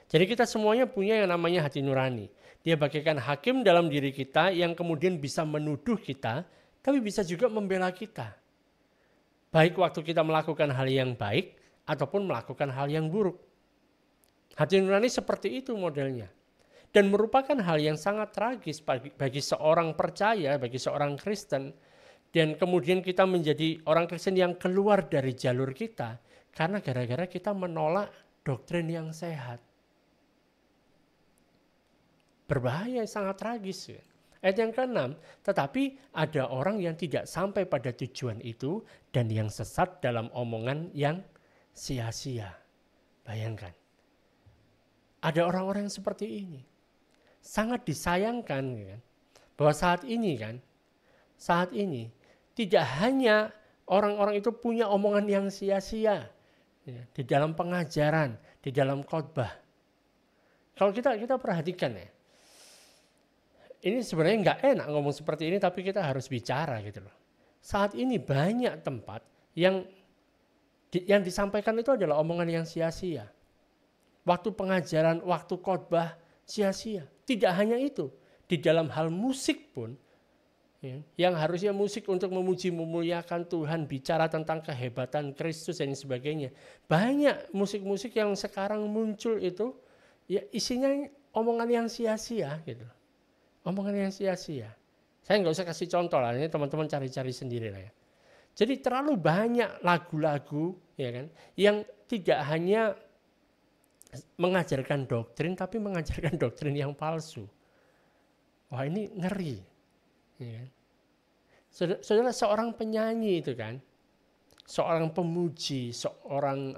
Jadi kita semuanya punya yang namanya hati nurani. Dia bagaikan hakim dalam diri kita yang kemudian bisa menuduh kita, tapi bisa juga membela kita. Baik waktu kita melakukan hal yang baik ataupun melakukan hal yang buruk. Hati nurani seperti itu modelnya. Dan merupakan hal yang sangat tragis bagi seorang percaya, bagi seorang Kristen. Dan kemudian kita menjadi orang Kristen yang keluar dari jalur kita karena gara-gara kita menolak doktrin yang sehat. Berbahaya, sangat tragis. Ayat yang ke-6, tetapi ada orang yang tidak sampai pada tujuan itu dan yang sesat dalam omongan yang sia-sia. Bayangkan. Ada orang-orang yang seperti ini. Sangat disayangkan kan, bahwa saat ini tidak hanya orang-orang itu punya omongan yang sia-sia ya, di dalam pengajaran, di dalam khotbah. Kalau kita perhatikan ya, ini sebenarnya nggak enak ngomong seperti ini, tapi kita harus bicara gitu loh. Saat ini banyak tempat yang disampaikan itu adalah omongan yang sia-sia. Waktu pengajaran, waktu khotbah sia-sia. Tidak hanya itu, di dalam hal musik pun, ya, yang harusnya musik untuk memuji memuliakan Tuhan, bicara tentang kehebatan Kristus dan sebagainya. Banyak musik-musik yang sekarang muncul itu ya isinya omongan yang sia-sia gitu. Omongan yang sia-sia. Saya nggak usah kasih contoh lah, ini teman-teman cari-cari sendiri lah ya. Jadi terlalu banyak lagu-lagu ya kan yang tidak hanya mengajarkan doktrin tapi mengajarkan doktrin yang palsu. Wah, ini ngeri. Ya kan? Saudara, seorang penyanyi itu kan, seorang pemuji, seorang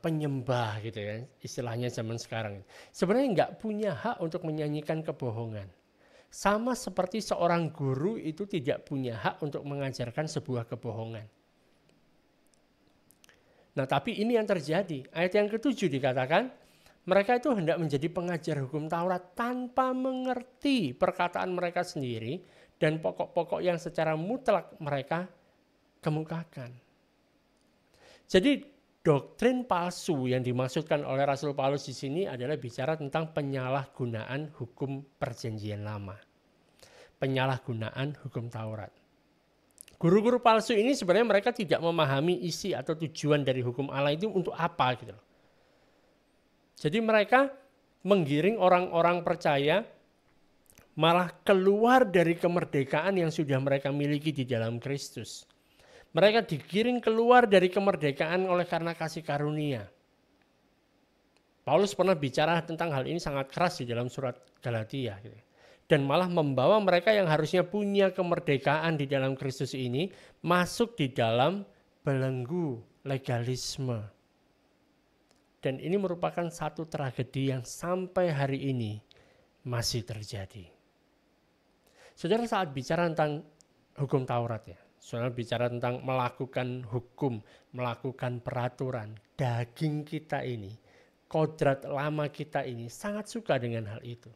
penyembah gitu kan, istilahnya zaman sekarang. Sebenarnya nggak punya hak untuk menyanyikan kebohongan. Sama seperti seorang guru itu tidak punya hak untuk mengajarkan sebuah kebohongan. Nah, tapi ini yang terjadi. Ayat yang ke-7 dikatakan, mereka itu hendak menjadi pengajar hukum Taurat tanpa mengerti perkataan mereka sendiri dan pokok-pokok yang secara mutlak mereka kemukakan. Jadi doktrin palsu yang dimaksudkan oleh Rasul Paulus di sini adalah bicara tentang penyalahgunaan hukum perjanjian lama. Penyalahgunaan hukum Taurat. Guru-guru palsu ini sebenarnya mereka tidak memahami isi atau tujuan dari hukum Allah itu untuk apa gitu loh. Jadi mereka menggiring orang-orang percaya malah keluar dari kemerdekaan yang sudah mereka miliki di dalam Kristus. Mereka digiring keluar dari kemerdekaan oleh karena kasih karunia. Paulus pernah bicara tentang hal ini sangat keras di dalam surat Galatia. Dan malah membawa mereka yang harusnya punya kemerdekaan di dalam Kristus ini masuk di dalam belenggu legalisme. Dan ini merupakan satu tragedi yang sampai hari ini masih terjadi. Saudara, saat bicara tentang hukum Taurat ya, saudara bicara tentang melakukan hukum, melakukan peraturan, daging kita ini, kodrat lama kita ini sangat suka dengan hal itu.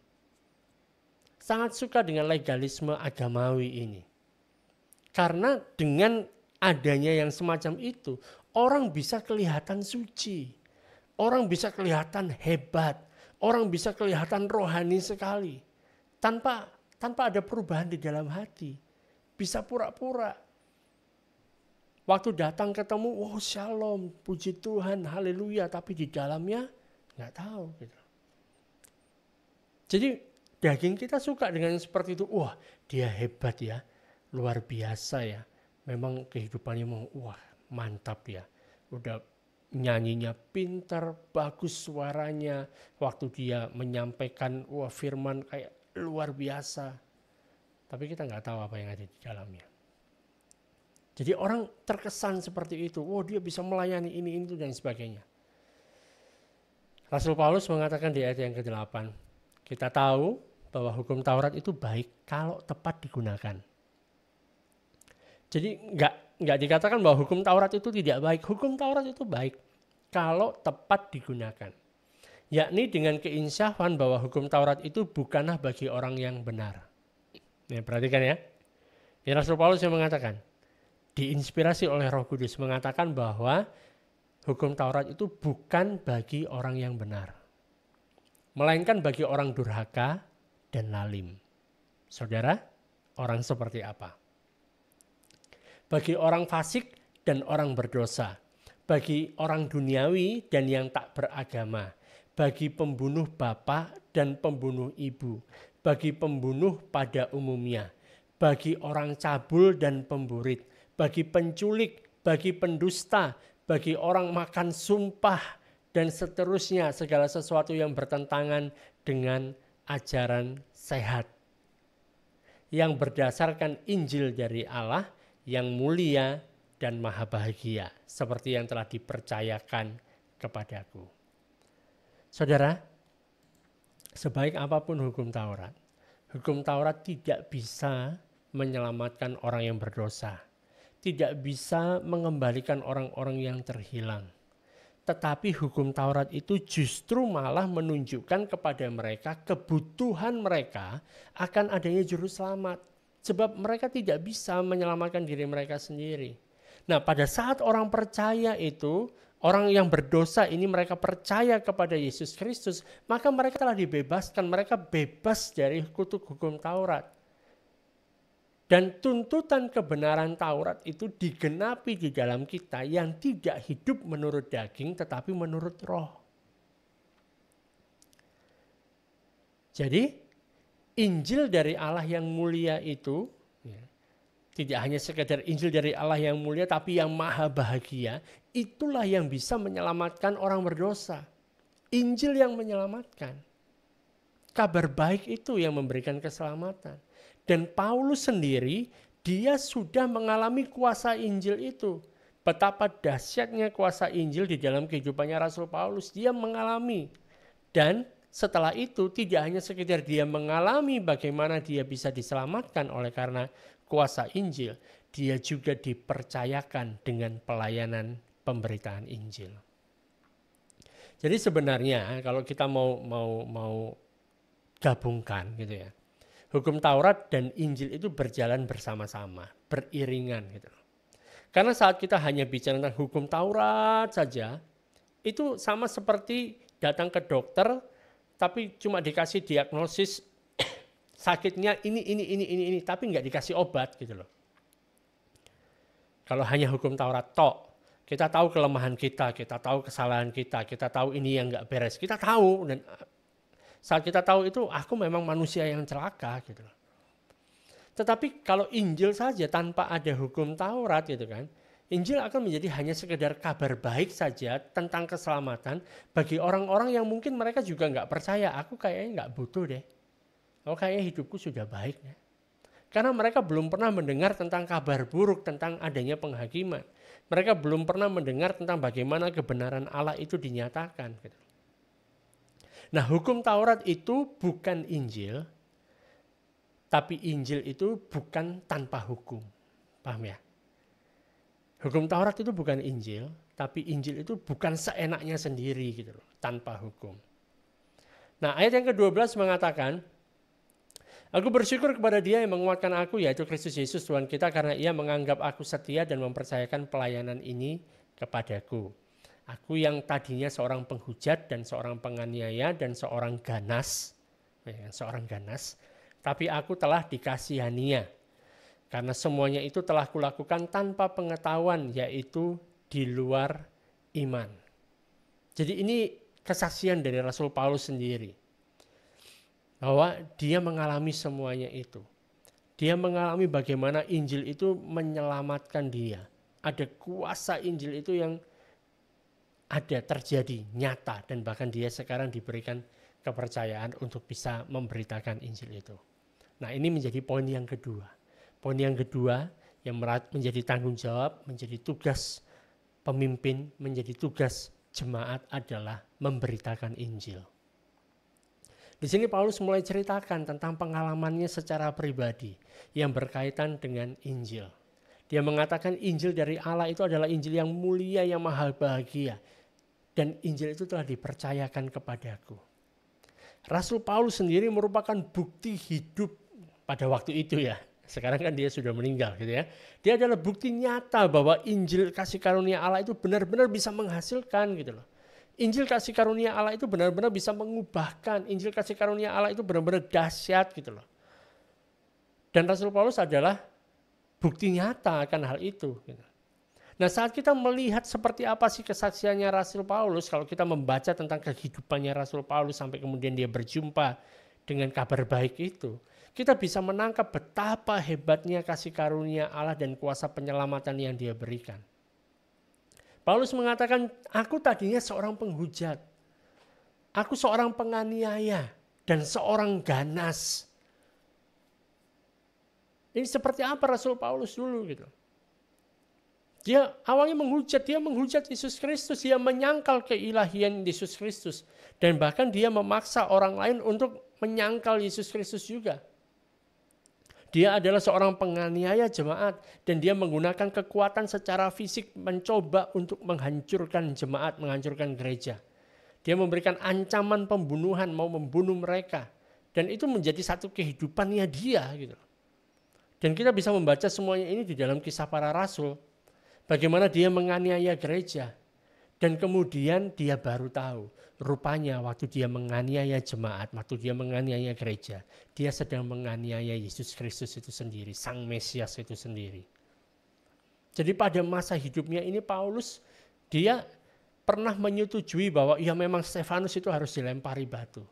Sangat suka dengan legalisme agamawi ini. Karena dengan adanya yang semacam itu, orang bisa kelihatan suci. Orang bisa kelihatan hebat. Orang bisa kelihatan rohani sekali. Tanpa ada perubahan di dalam hati. Bisa pura-pura. Waktu datang ketemu, wow shalom, puji Tuhan, haleluya. Tapi di dalamnya nggak tahu. Gitu. Jadi daging kita suka dengan seperti itu. Wah, dia hebat ya, luar biasa ya. Memang kehidupannya wah mantap ya. Udah nyanyinya pintar, bagus suaranya. Waktu dia menyampaikan wah firman kayak luar biasa. Tapi kita nggak tahu apa yang ada di dalamnya. Jadi orang terkesan seperti itu. Wah, dia bisa melayani ini itu dan sebagainya. Rasul Paulus mengatakan di ayat yang ke-8, kita tahu bahwa hukum Taurat itu baik kalau tepat digunakan. Jadi nggak dikatakan bahwa hukum Taurat itu tidak baik. Hukum Taurat itu baik kalau tepat digunakan. Yakni dengan keinsyafan bahwa hukum Taurat itu bukanlah bagi orang yang benar. Nih, perhatikan ya. Ini Rasul Paulus yang mengatakan, diinspirasi oleh Roh Kudus mengatakan bahwa hukum Taurat itu bukan bagi orang yang benar. Melainkan bagi orang durhaka dan lalim. Saudara, orang seperti apa? Bagi orang fasik dan orang berdosa. Bagi orang duniawi dan yang tak beragama. Bagi pembunuh bapa dan pembunuh ibu. Bagi pembunuh pada umumnya. Bagi orang cabul dan pemburit. Bagi penculik, bagi pendusta. Bagi orang makan sumpah dan seterusnya. Segala sesuatu yang bertentangan dengan ajaran sehat yang berdasarkan Injil dari Allah yang mulia dan maha bahagia seperti yang telah dipercayakan kepadaku. Saudara, sebaik apapun hukum Taurat tidak bisa menyelamatkan orang yang berdosa, tidak bisa mengembalikan orang-orang yang terhilang. Tetapi hukum Taurat itu justru malah menunjukkan kepada mereka kebutuhan mereka akan adanya juru selamat. Sebab mereka tidak bisa menyelamatkan diri mereka sendiri. Nah, pada saat orang percaya itu, orang yang berdosa ini mereka percaya kepada Yesus Kristus, maka mereka telah dibebaskan, mereka bebas dari kutuk hukum Taurat. Dan tuntutan kebenaran Taurat itu digenapi di dalam kita yang tidak hidup menurut daging tetapi menurut roh. Jadi Injil dari Allah yang mulia itu tidak hanya sekedar Injil dari Allah yang mulia tapi yang maha bahagia, itulah yang bisa menyelamatkan orang berdosa. Injil yang menyelamatkan. Kabar baik itu yang memberikan keselamatan. Dan Paulus sendiri, dia sudah mengalami kuasa Injil itu. Betapa dahsyatnya kuasa Injil di dalam kehidupannya Rasul Paulus. Dia mengalami. Dan setelah itu tidak hanya sekedar dia mengalami bagaimana dia bisa diselamatkan oleh karena kuasa Injil. Dia juga dipercayakan dengan pelayanan pemberitaan Injil. Jadi sebenarnya kalau kita mau gabungkan gitu ya. Hukum Taurat dan Injil itu berjalan bersama-sama, beriringan gitu. Karena saat kita hanya bicara tentang hukum Taurat saja, itu sama seperti datang ke dokter tapi cuma dikasih diagnosis sakitnya ini, tapi nggak dikasih obat gitu loh. Kalau hanya hukum Taurat tok, kita tahu kelemahan kita tahu kesalahan kita tahu ini yang nggak beres, kita tahu dan saat kita tahu itu, aku memang manusia yang celaka gitu. Tetapi kalau Injil saja tanpa ada hukum Taurat gitu kan, Injil akan menjadi hanya sekedar kabar baik saja tentang keselamatan bagi orang-orang yang mungkin mereka juga nggak percaya. Aku kayaknya nggak butuh deh. Kayaknya hidupku sudah baik ya. Karena mereka belum pernah mendengar tentang kabar buruk tentang adanya penghakiman. Mereka belum pernah mendengar tentang bagaimana kebenaran Allah itu dinyatakan gitu. Nah, hukum Taurat itu bukan Injil, tapi Injil itu bukan tanpa hukum. Paham ya? Hukum Taurat itu bukan Injil, tapi Injil itu bukan seenaknya sendiri gitu loh, tanpa hukum. Nah, ayat yang ke-12 mengatakan, aku bersyukur kepada Dia yang menguatkan aku, yaitu Kristus Yesus Tuhan kita, karena Ia menganggap aku setia dan mempercayakan pelayanan ini kepadaku. Aku yang tadinya seorang penghujat dan seorang penganiaya dan seorang ganas, tapi aku telah dikasihania. Karena semuanya itu telah kulakukan tanpa pengetahuan, yaitu di luar iman. Jadi ini kesaksian dari Rasul Paulus sendiri. Bahwa dia mengalami semuanya itu. Dia mengalami bagaimana Injil itu menyelamatkan dia. Ada kuasa Injil itu yang ada terjadi nyata dan bahkan dia sekarang diberikan kepercayaan untuk bisa memberitakan Injil itu. Nah, ini menjadi poin yang kedua. Poin yang kedua yang menjadi tanggung jawab, menjadi tugas pemimpin, menjadi tugas jemaat adalah memberitakan Injil. Di sini Paulus mulai ceritakan tentang pengalamannya secara pribadi yang berkaitan dengan Injil. Dia mengatakan Injil dari Allah itu adalah Injil yang mulia, yang maha bahagia. Dan Injil itu telah dipercayakan kepadaku. Rasul Paulus sendiri merupakan bukti hidup pada waktu itu ya. Sekarang kan dia sudah meninggal gitu ya. Dia adalah bukti nyata bahwa Injil kasih karunia Allah itu benar-benar bisa menghasilkan gitu loh. Injil kasih karunia Allah itu benar-benar bisa mengubahkan. Injil kasih karunia Allah itu benar-benar dahsyat gitu loh. Dan Rasul Paulus adalah bukti nyata akan hal itu. Nah, saat kita melihat seperti apa sih kesaksiannya Rasul Paulus, kalau kita membaca tentang kehidupannya Rasul Paulus sampai kemudian dia berjumpa dengan kabar baik itu, kita bisa menangkap betapa hebatnya kasih karunia Allah dan kuasa penyelamatan yang dia berikan. Paulus mengatakan, aku tadinya seorang penghujat, aku seorang penganiaya dan seorang ganas. Ini seperti apa Rasul Paulus dulu gitu. Dia awalnya menghujat Yesus Kristus, dia menyangkal keilahian Yesus Kristus. Dan bahkan dia memaksa orang lain untuk menyangkal Yesus Kristus juga. Dia adalah seorang penganiaya jemaat dan dia menggunakan kekuatan secara fisik mencoba untuk menghancurkan jemaat, menghancurkan gereja. Dia memberikan ancaman pembunuhan, mau membunuh mereka. Dan itu menjadi satu kehidupannya dia gitu. Dan kita bisa membaca semuanya ini di dalam Kisah Para Rasul. Bagaimana dia menganiaya gereja. Dan kemudian dia baru tahu, rupanya waktu dia menganiaya jemaat, waktu dia menganiaya gereja, dia sedang menganiaya Yesus Kristus itu sendiri, Sang Mesias itu sendiri. Jadi pada masa hidupnya ini Paulus, dia pernah menyetujui bahwa ya memang Stefanus itu harus dilempari batu.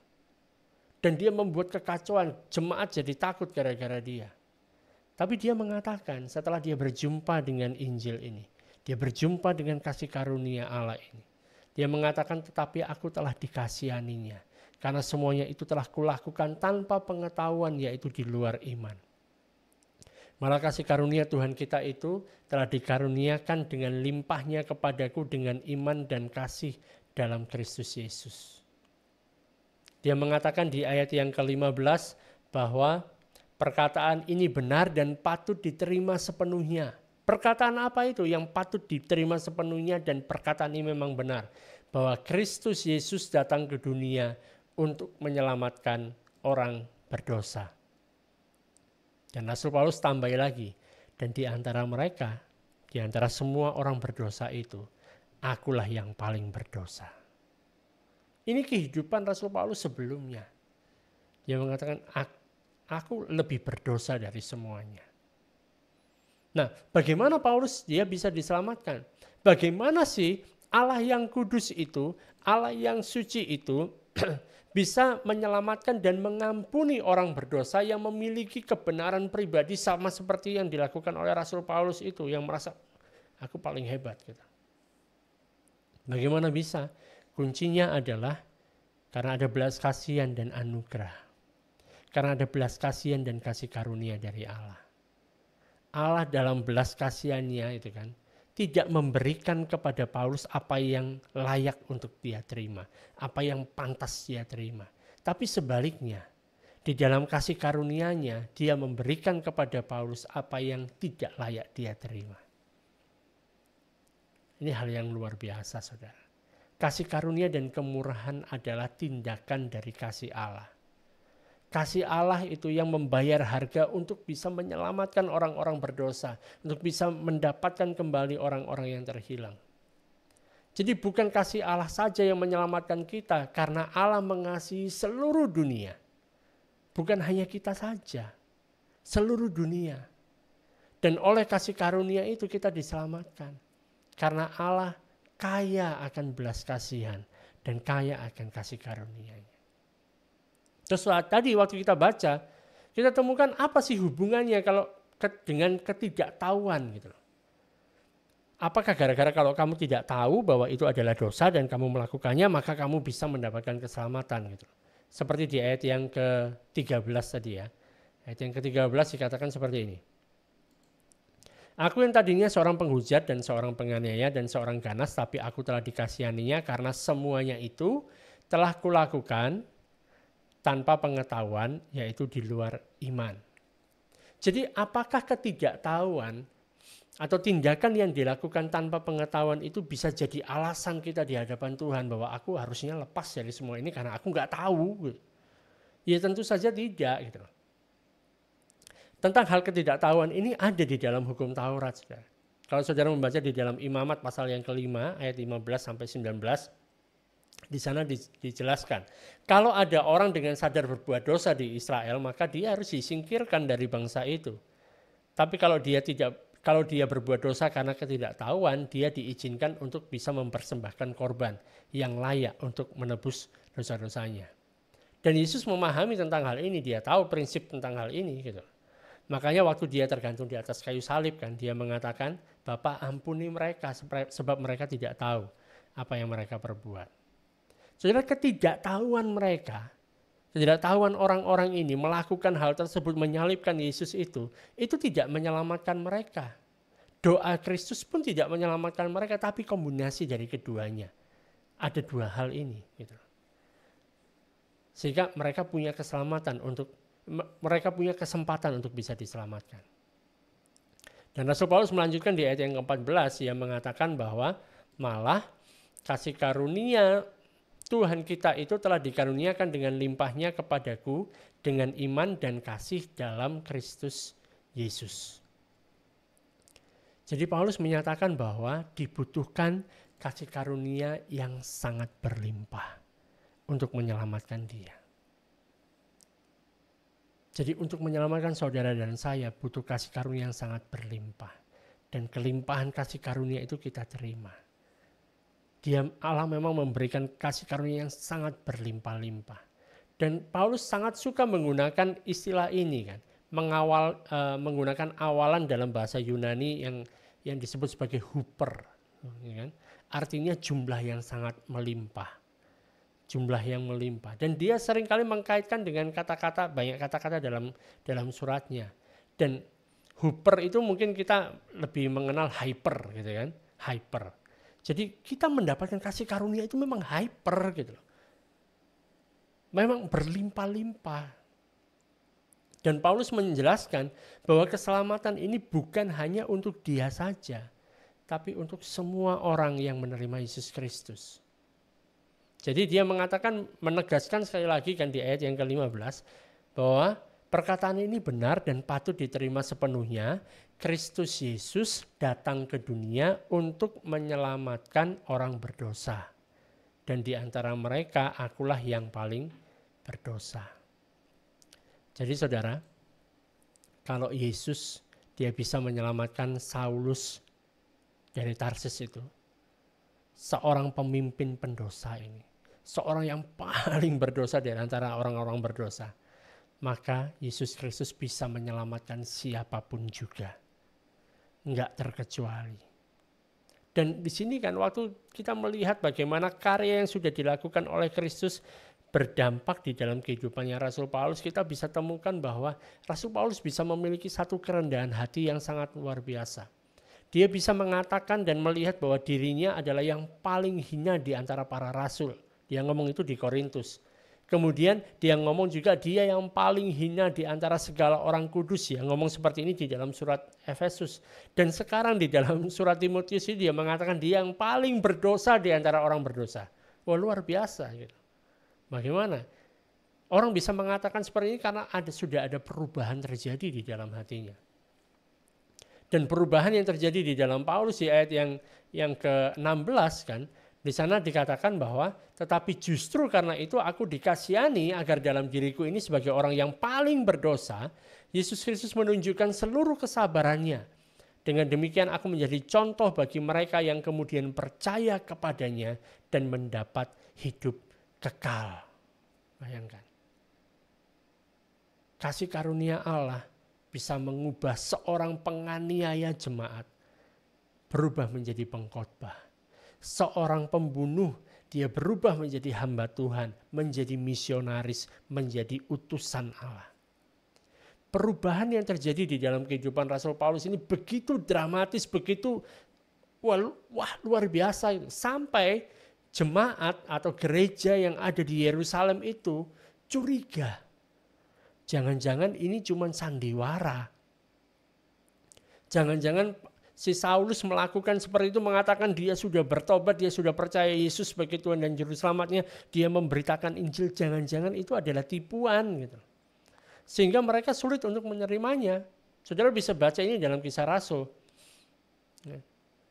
Dan dia membuat kekacauan, jemaat jadi takut gara-gara dia. Tapi dia mengatakan setelah dia berjumpa dengan Injil ini, dia berjumpa dengan kasih karunia Allah ini. Dia mengatakan tetapi aku telah dikasihaninya. Karena semuanya itu telah kulakukan tanpa pengetahuan yaitu di luar iman. Malah kasih karunia Tuhan kita itu telah dikaruniakan dengan limpahnya kepadaku dengan iman dan kasih dalam Kristus Yesus. Dia mengatakan di ayat yang ke-15 bahwa perkataan ini benar dan patut diterima sepenuhnya. Perkataan apa itu yang patut diterima sepenuhnya dan perkataan ini memang benar. Bahwa Kristus Yesus datang ke dunia untuk menyelamatkan orang berdosa. Dan Rasul Paulus tambah lagi. Dan di antara mereka, di antara semua orang berdosa itu, akulah yang paling berdosa. Ini kehidupan Rasul Paulus sebelumnya. Dia mengatakan, aku lebih berdosa dari semuanya. Nah, bagaimana Paulus dia bisa diselamatkan? Bagaimana sih Allah yang kudus itu, Allah yang suci itu bisa menyelamatkan dan mengampuni orang berdosa yang memiliki kebenaran pribadi sama seperti yang dilakukan oleh Rasul Paulus itu yang merasa aku paling hebat gitu. Bagaimana bisa? Kuncinya adalah karena ada belas kasihan dan anugerah. Karena ada belas kasihan dan kasih karunia dari Allah. Allah dalam belas kasihannya itu kan tidak memberikan kepada Paulus apa yang layak untuk dia terima, apa yang pantas dia terima. Tapi sebaliknya, di dalam kasih karunia-Nya dia memberikan kepada Paulus apa yang tidak layak dia terima. Ini hal yang luar biasa, Saudara. Kasih karunia dan kemurahan adalah tindakan dari kasih Allah. Kasih Allah itu yang membayar harga untuk bisa menyelamatkan orang-orang berdosa. Untuk bisa mendapatkan kembali orang-orang yang terhilang. Jadi bukan kasih Allah saja yang menyelamatkan kita. Karena Allah mengasihi seluruh dunia. Bukan hanya kita saja. Seluruh dunia. Dan oleh kasih karunia itu kita diselamatkan. Karena Allah kaya akan belas kasihan. Dan kaya akan kasih karunia-Nya. Terus tadi waktu kita baca, kita temukan apa sih hubungannya kalau dengan ketidaktahuan gitu. Apakah gara-gara kalau kamu tidak tahu bahwa itu adalah dosa dan kamu melakukannya, maka kamu bisa mendapatkan keselamatan gitu. Seperti di ayat yang ke-13 tadi ya. Ayat yang ke-13 dikatakan seperti ini. Aku yang tadinya seorang penghujat dan seorang penganiaya dan seorang ganas, tapi aku telah dikasihaninya karena semuanya itu telah kulakukan tanpa pengetahuan, yaitu di luar iman. Jadi apakah ketidaktahuan atau tindakan yang dilakukan tanpa pengetahuan itu bisa jadi alasan kita di hadapan Tuhan bahwa aku harusnya lepas dari semua ini karena aku nggak tahu? Ya tentu saja tidak. Gitu. Tentang hal ketidaktahuan ini ada di dalam hukum Taurat. Saudara. Kalau saudara membaca di dalam Imamat pasal yang ke-5 ayat 15 sampai 19, di sana dijelaskan, kalau ada orang dengan sadar berbuat dosa di Israel, maka dia harus disingkirkan dari bangsa itu. Tapi kalau dia berbuat dosa karena ketidaktahuan, dia diizinkan untuk bisa mempersembahkan korban yang layak untuk menebus dosa-dosanya. Dan Yesus memahami tentang hal ini, dia tahu prinsip tentang hal ini gitu. Makanya waktu dia tergantung di atas kayu salib kan, dia mengatakan, Bapa ampuni mereka sebab mereka tidak tahu apa yang mereka perbuat. Saudara, ketidaktahuan mereka, ketidaktahuan orang-orang ini melakukan hal tersebut, menyalibkan Yesus itu tidak menyelamatkan mereka. Doa Kristus pun tidak menyelamatkan mereka, tapi kombinasi dari keduanya. Ada dua hal ini. Gitu. Sehingga mereka punya keselamatan untuk mereka punya kesempatan untuk bisa diselamatkan. Dan Rasul Paulus melanjutkan di ayat yang ke-14, ia mengatakan bahwa malah kasih karunia Tuhan kita itu telah dikaruniakan dengan limpahnya kepadaku dengan iman dan kasih dalam Kristus Yesus. Jadi Paulus menyatakan bahwa dibutuhkan kasih karunia yang sangat berlimpah untuk menyelamatkan dia. Jadi untuk menyelamatkan saudara dan saya butuh kasih karunia yang sangat berlimpah. Dan kelimpahan kasih karunia itu kita terima. Allah memang memberikan kasih karunia yang sangat berlimpah-limpah. Dan Paulus sangat suka menggunakan istilah ini kan. Menggunakan awalan dalam bahasa Yunani yang disebut sebagai huper. Kan? Artinya jumlah yang sangat melimpah. Jumlah yang melimpah. Dan dia seringkali mengkaitkan dengan kata-kata, banyak kata-kata dalam suratnya. Dan huper itu mungkin kita lebih mengenal hyper gitu kan. Hyper. Jadi kita mendapatkan kasih karunia itu memang hyper gitu loh. Memang berlimpah-limpah. Dan Paulus menjelaskan bahwa keselamatan ini bukan hanya untuk dia saja, tapi untuk semua orang yang menerima Yesus Kristus. Jadi dia mengatakan, menegaskan sekali lagi kan di ayat yang ke-15 bahwa perkataan ini benar dan patut diterima sepenuhnya. Kristus Yesus datang ke dunia untuk menyelamatkan orang berdosa. Dan di antara mereka akulah yang paling berdosa. Jadi saudara, kalau Yesus dia bisa menyelamatkan Saulus dari Tarsis itu, seorang pemimpin pendosa ini, seorang yang paling berdosa dari antara orang-orang berdosa, maka Yesus Kristus bisa menyelamatkan siapapun juga, enggak terkecuali. Dan di sini kan waktu kita melihat bagaimana karya yang sudah dilakukan oleh Kristus berdampak di dalam kehidupannya Rasul Paulus, kita bisa temukan bahwa Rasul Paulus bisa memiliki satu kerendahan hati yang sangat luar biasa. Dia bisa mengatakan dan melihat bahwa dirinya adalah yang paling hina di antara para rasul. Dia ngomong itu di Korintus. Kemudian dia ngomong juga dia yang paling hina di antara segala orang kudus. Ya, ngomong seperti ini di dalam surat Efesus. Dan sekarang di dalam surat Timotius ini dia mengatakan dia yang paling berdosa di antara orang berdosa. Wah, luar biasa gitu. Bagaimana? Orang bisa mengatakan seperti ini karena sudah ada perubahan terjadi di dalam hatinya. Dan perubahan yang terjadi di dalam Paulus di ayat yang ke-16 kan, di sana dikatakan bahwa tetapi justru karena itu aku dikasihani agar dalam diriku ini sebagai orang yang paling berdosa, Yesus Kristus menunjukkan seluruh kesabarannya. Dengan demikian aku menjadi contoh bagi mereka yang kemudian percaya kepadanya dan mendapat hidup kekal. Bayangkan. Kasih karunia Allah bisa mengubah seorang penganiaya jemaat berubah menjadi pengkhotbah. Seorang pembunuh dia berubah menjadi hamba Tuhan, menjadi misionaris, menjadi utusan Allah. Perubahan yang terjadi di dalam kehidupan Rasul Paulus ini begitu dramatis, begitu luar biasa. Sampai jemaat atau gereja yang ada di Yerusalem itu curiga. Jangan-jangan ini cuma sandiwara. Jangan-jangan si Saulus melakukan seperti itu, mengatakan dia sudah bertobat, dia sudah percaya Yesus sebagai Tuhan dan Juru Selamatnya, dia memberitakan Injil, jangan-jangan itu adalah tipuan gitu. Sehingga mereka sulit untuk menerimanya. Saudara bisa baca ini dalam Kisah Rasul.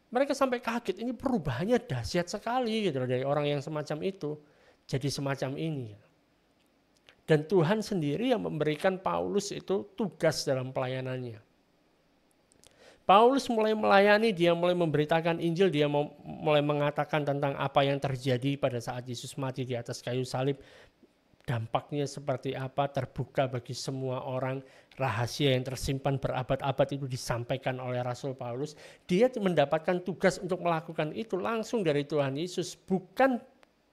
Mereka sampai kaget, ini perubahannya dahsyat sekali gitu dari orang yang semacam itu jadi semacam ini. Dan Tuhan sendiri yang memberikan Paulus itu tugas dalam pelayanannya. Paulus mulai melayani, dia mulai memberitakan Injil, dia mulai mengatakan tentang apa yang terjadi pada saat Yesus mati di atas kayu salib. Dampaknya seperti apa, terbuka bagi semua orang, rahasia yang tersimpan berabad-abad itu disampaikan oleh Rasul Paulus. Dia mendapatkan tugas untuk melakukan itu langsung dari Tuhan Yesus, bukan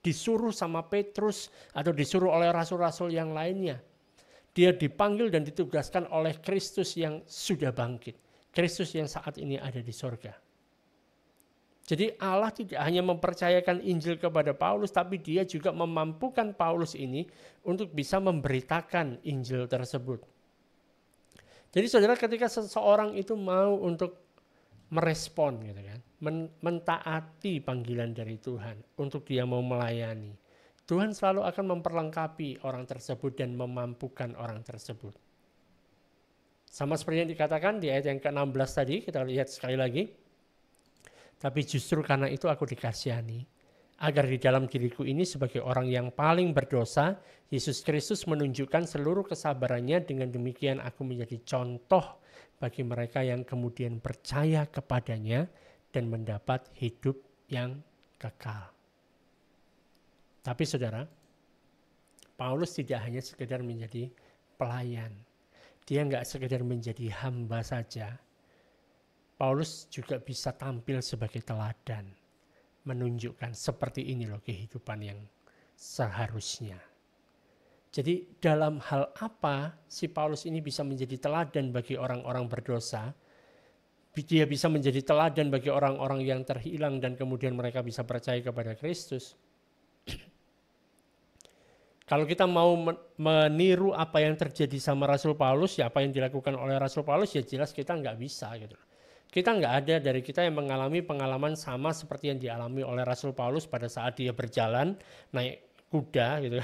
disuruh sama Petrus atau disuruh oleh rasul-rasul yang lainnya. Dia dipanggil dan ditugaskan oleh Kristus yang sudah bangkit. Kristus yang saat ini ada di sorga. Jadi Allah tidak hanya mempercayakan Injil kepada Paulus, tapi dia juga memampukan Paulus ini untuk bisa memberitakan Injil tersebut. Jadi saudara, ketika seseorang itu mau untuk merespon gitu kan, mentaati panggilan dari Tuhan untuk dia mau melayani, Tuhan selalu akan memperlengkapi orang tersebut dan memampukan orang tersebut. Sama seperti yang dikatakan di ayat yang ke-16 tadi, kita lihat sekali lagi. Tapi justru karena itu aku dikasihani, agar di dalam diriku ini sebagai orang yang paling berdosa, Yesus Kristus menunjukkan seluruh kesabarannya, dengan demikian aku menjadi contoh bagi mereka yang kemudian percaya kepadanya dan mendapat hidup yang kekal. Tapi saudara, Paulus tidak hanya sekedar menjadi pelayan. Dia nggak sekedar menjadi hamba saja. Paulus juga bisa tampil sebagai teladan, menunjukkan seperti ini loh kehidupan yang seharusnya. Jadi dalam hal apa si Paulus ini bisa menjadi teladan bagi orang-orang berdosa? Dia bisa menjadi teladan bagi orang-orang yang terhilang dan kemudian mereka bisa percaya kepada Kristus. Kalau kita mau meniru apa yang terjadi sama Rasul Paulus, ya apa yang dilakukan oleh Rasul Paulus, ya jelas kita nggak bisa gitu. Kita nggak ada dari kita yang mengalami pengalaman sama seperti yang dialami oleh Rasul Paulus pada saat dia berjalan naik kuda gitu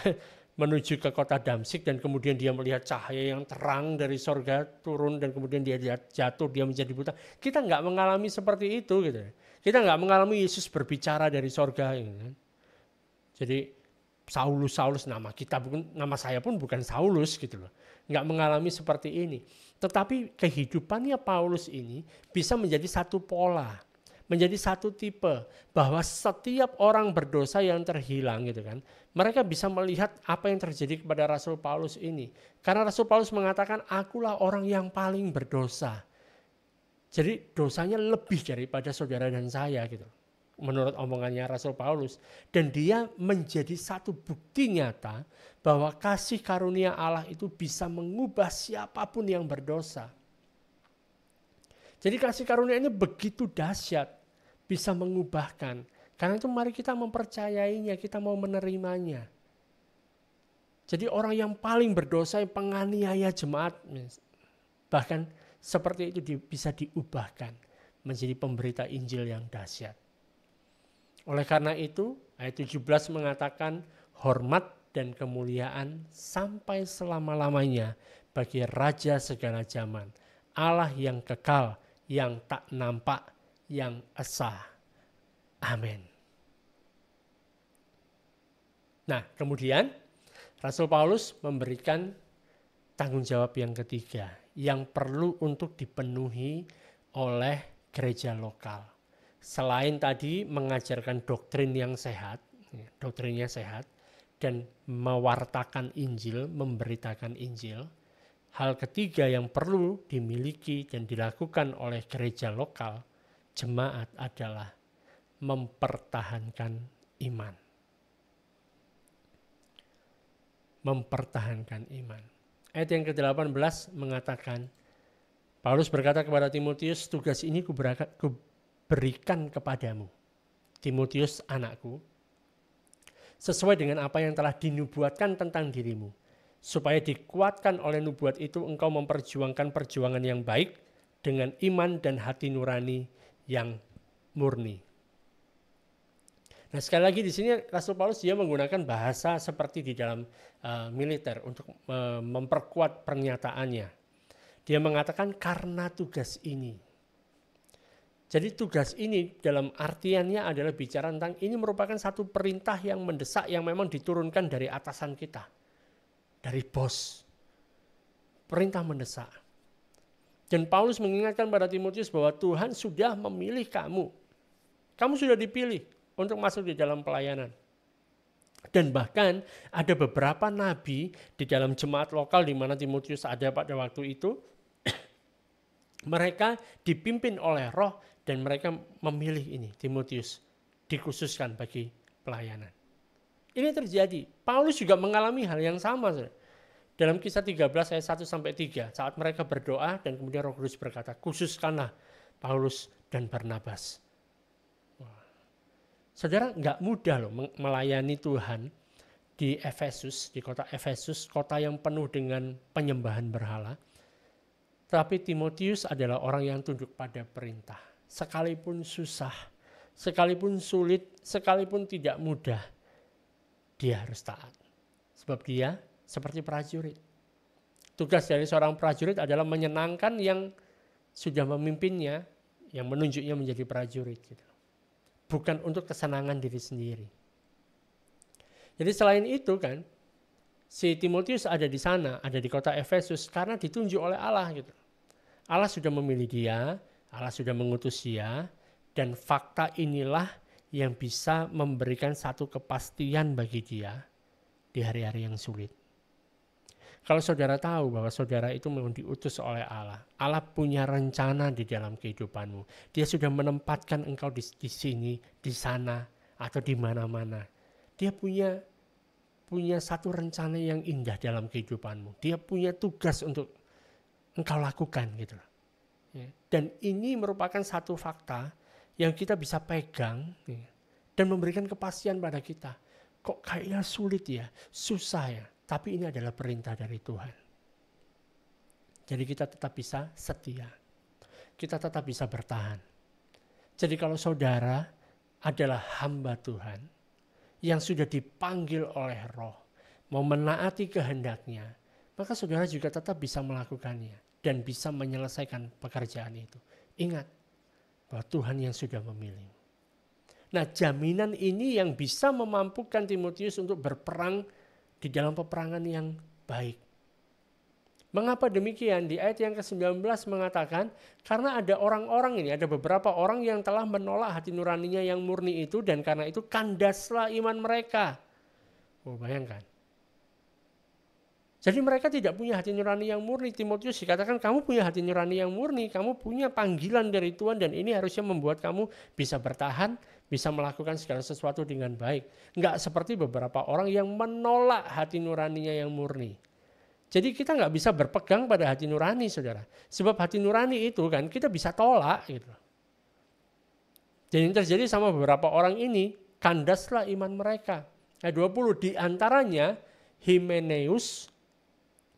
menuju ke kota Damsyik, dan kemudian dia melihat cahaya yang terang dari sorga turun dan kemudian dia jatuh, dia menjadi buta. Kita nggak mengalami seperti itu gitu. Kita nggak mengalami Yesus berbicara dari sorga gitu. Jadi Saulus, nama saya pun bukan Saulus gitu loh. Nggak mengalami seperti ini. Tetapi kehidupannya Paulus ini bisa menjadi satu pola, menjadi satu tipe, bahwa setiap orang berdosa yang terhilang gitu kan, mereka bisa melihat apa yang terjadi kepada Rasul Paulus ini. Karena Rasul Paulus mengatakan, akulah orang yang paling berdosa. Jadi dosanya lebih daripada saudara dan saya gitu, menurut omongannya Rasul Paulus. Dan dia menjadi satu bukti nyata bahwa kasih karunia Allah itu bisa mengubah siapapun yang berdosa. Jadi kasih karunia ini begitu dahsyat, bisa mengubahkan. Karena itu mari kita mempercayainya, kita mau menerimanya. Jadi orang yang paling berdosa, yang penganiaya jemaat, bahkan seperti itu bisa diubahkan menjadi pemberita Injil yang dahsyat. Oleh karena itu, ayat 17 mengatakan, hormat dan kemuliaan sampai selama-lamanya bagi Raja segala zaman, Allah yang kekal, yang tak nampak, yang esa. Amin. Nah, kemudian Rasul Paulus memberikan tanggung jawab yang ketiga, yang perlu untuk dipenuhi oleh gereja lokal. Selain tadi mengajarkan doktrin yang sehat, doktrinnya sehat, dan mewartakan Injil, memberitakan Injil, hal ketiga yang perlu dimiliki dan dilakukan oleh gereja lokal, jemaat, adalah mempertahankan iman. Mempertahankan iman. Ayat yang ke-18 mengatakan, Paulus berkata kepada Timotius, tugas ini kuberikan kepadamu, Timotius anakku, sesuai dengan apa yang telah dinubuatkan tentang dirimu, supaya dikuatkan oleh nubuat itu engkau memperjuangkan perjuangan yang baik dengan iman dan hati nurani yang murni. Nah, sekali lagi di sini Rasul Paulus dia menggunakan bahasa seperti di dalam militer untuk memperkuat pernyataannya. Dia mengatakan karena tugas ini. Jadi tugas ini dalam artiannya adalah bicara tentang ini merupakan satu perintah yang mendesak, yang memang diturunkan dari atasan kita, dari bos. Perintah mendesak. Dan Paulus mengingatkan pada Timotius bahwa Tuhan sudah memilih kamu. Kamu sudah dipilih untuk masuk di dalam pelayanan. Dan bahkan ada beberapa nabi di dalam jemaat lokal di mana Timotius ada pada waktu itu. Mereka dipimpin oleh Roh dan mereka memilih ini, Timotius, dikhususkan bagi pelayanan. Ini terjadi. Paulus juga mengalami hal yang sama. Dalam Kisah 13 ayat 1-3, saat mereka berdoa dan kemudian Roh Kudus berkata, khususkanlah Paulus dan Barnabas. Wah. Saudara, nggak mudah loh melayani Tuhan di Efesus, di kota Efesus, kota yang penuh dengan penyembahan berhala. Tapi Timotius adalah orang yang tunduk pada perintah. Sekalipun susah, sekalipun sulit, sekalipun tidak mudah, dia harus taat. Sebab dia seperti prajurit. Tugas dari seorang prajurit adalah menyenangkan yang sudah memimpinnya, yang menunjuknya menjadi prajurit. Gitu. Bukan untuk kesenangan diri sendiri. Jadi selain itu kan, si Timotius ada di sana, ada di kota Efesus karena ditunjuk oleh Allah gitu. Allah sudah memilih dia, Allah sudah mengutus dia, dan fakta inilah yang bisa memberikan satu kepastian bagi dia di hari-hari yang sulit. Kalau saudara tahu bahwa saudara itu memang diutus oleh Allah, Allah punya rencana di dalam kehidupanmu. Dia sudah menempatkan engkau di sini, di sana, atau di mana-mana. Dia punya satu rencana yang indah dalam kehidupanmu. Dia punya tugas untuk engkau lakukan gitu. Dan ini merupakan satu fakta yang kita bisa pegang dan memberikan kepastian pada kita. Kok kayaknya sulit ya, susah ya. Tapi ini adalah perintah dari Tuhan. Jadi kita tetap bisa setia. Kita tetap bisa bertahan. Jadi kalau saudara adalah hamba Tuhan yang sudah dipanggil oleh Roh, mau menaati kehendaknya, maka saudara juga tetap bisa melakukannya dan bisa menyelesaikan pekerjaan itu. Ingat bahwa Tuhan yang sudah memilih. Nah, jaminan ini yang bisa memampukan Timotius untuk berperang di dalam peperangan yang baik. Mengapa demikian? Di ayat yang ke-19 mengatakan, karena ada orang-orang ini, ada beberapa orang yang telah menolak hati nuraninya yang murni itu, dan karena itu kandaslah iman mereka. Oh, bayangkan. Jadi mereka tidak punya hati nurani yang murni. Timotius dikatakan, kamu punya hati nurani yang murni, kamu punya panggilan dari Tuhan, dan ini harusnya membuat kamu bisa bertahan, bisa melakukan segala sesuatu dengan baik. Enggak seperti beberapa orang yang menolak hati nuraninya yang murni. Jadi kita nggak bisa berpegang pada hati nurani, saudara. Sebab hati nurani itu kan kita bisa tolak. Gitu. Jadi yang terjadi sama beberapa orang ini, kandaslah iman mereka. Ayat 20, di antaranya Himeneus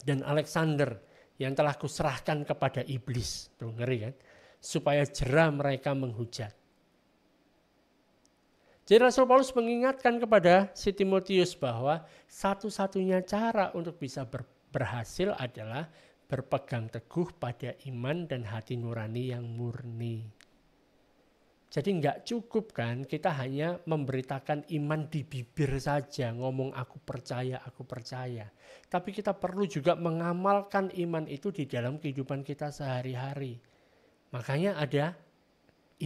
dan Alexander yang telah kuserahkan kepada iblis. Tuh ngeri kan? Supaya jera mereka menghujat. Jadi Rasul Paulus mengingatkan kepada si Timotius bahwa satu-satunya cara untuk bisa berhasil adalah berpegang teguh pada iman dan hati nurani yang murni. Jadi enggak cukup kan kita hanya memberitakan iman di bibir saja, ngomong aku percaya. Tapi kita perlu juga mengamalkan iman itu di dalam kehidupan kita sehari-hari. Makanya ada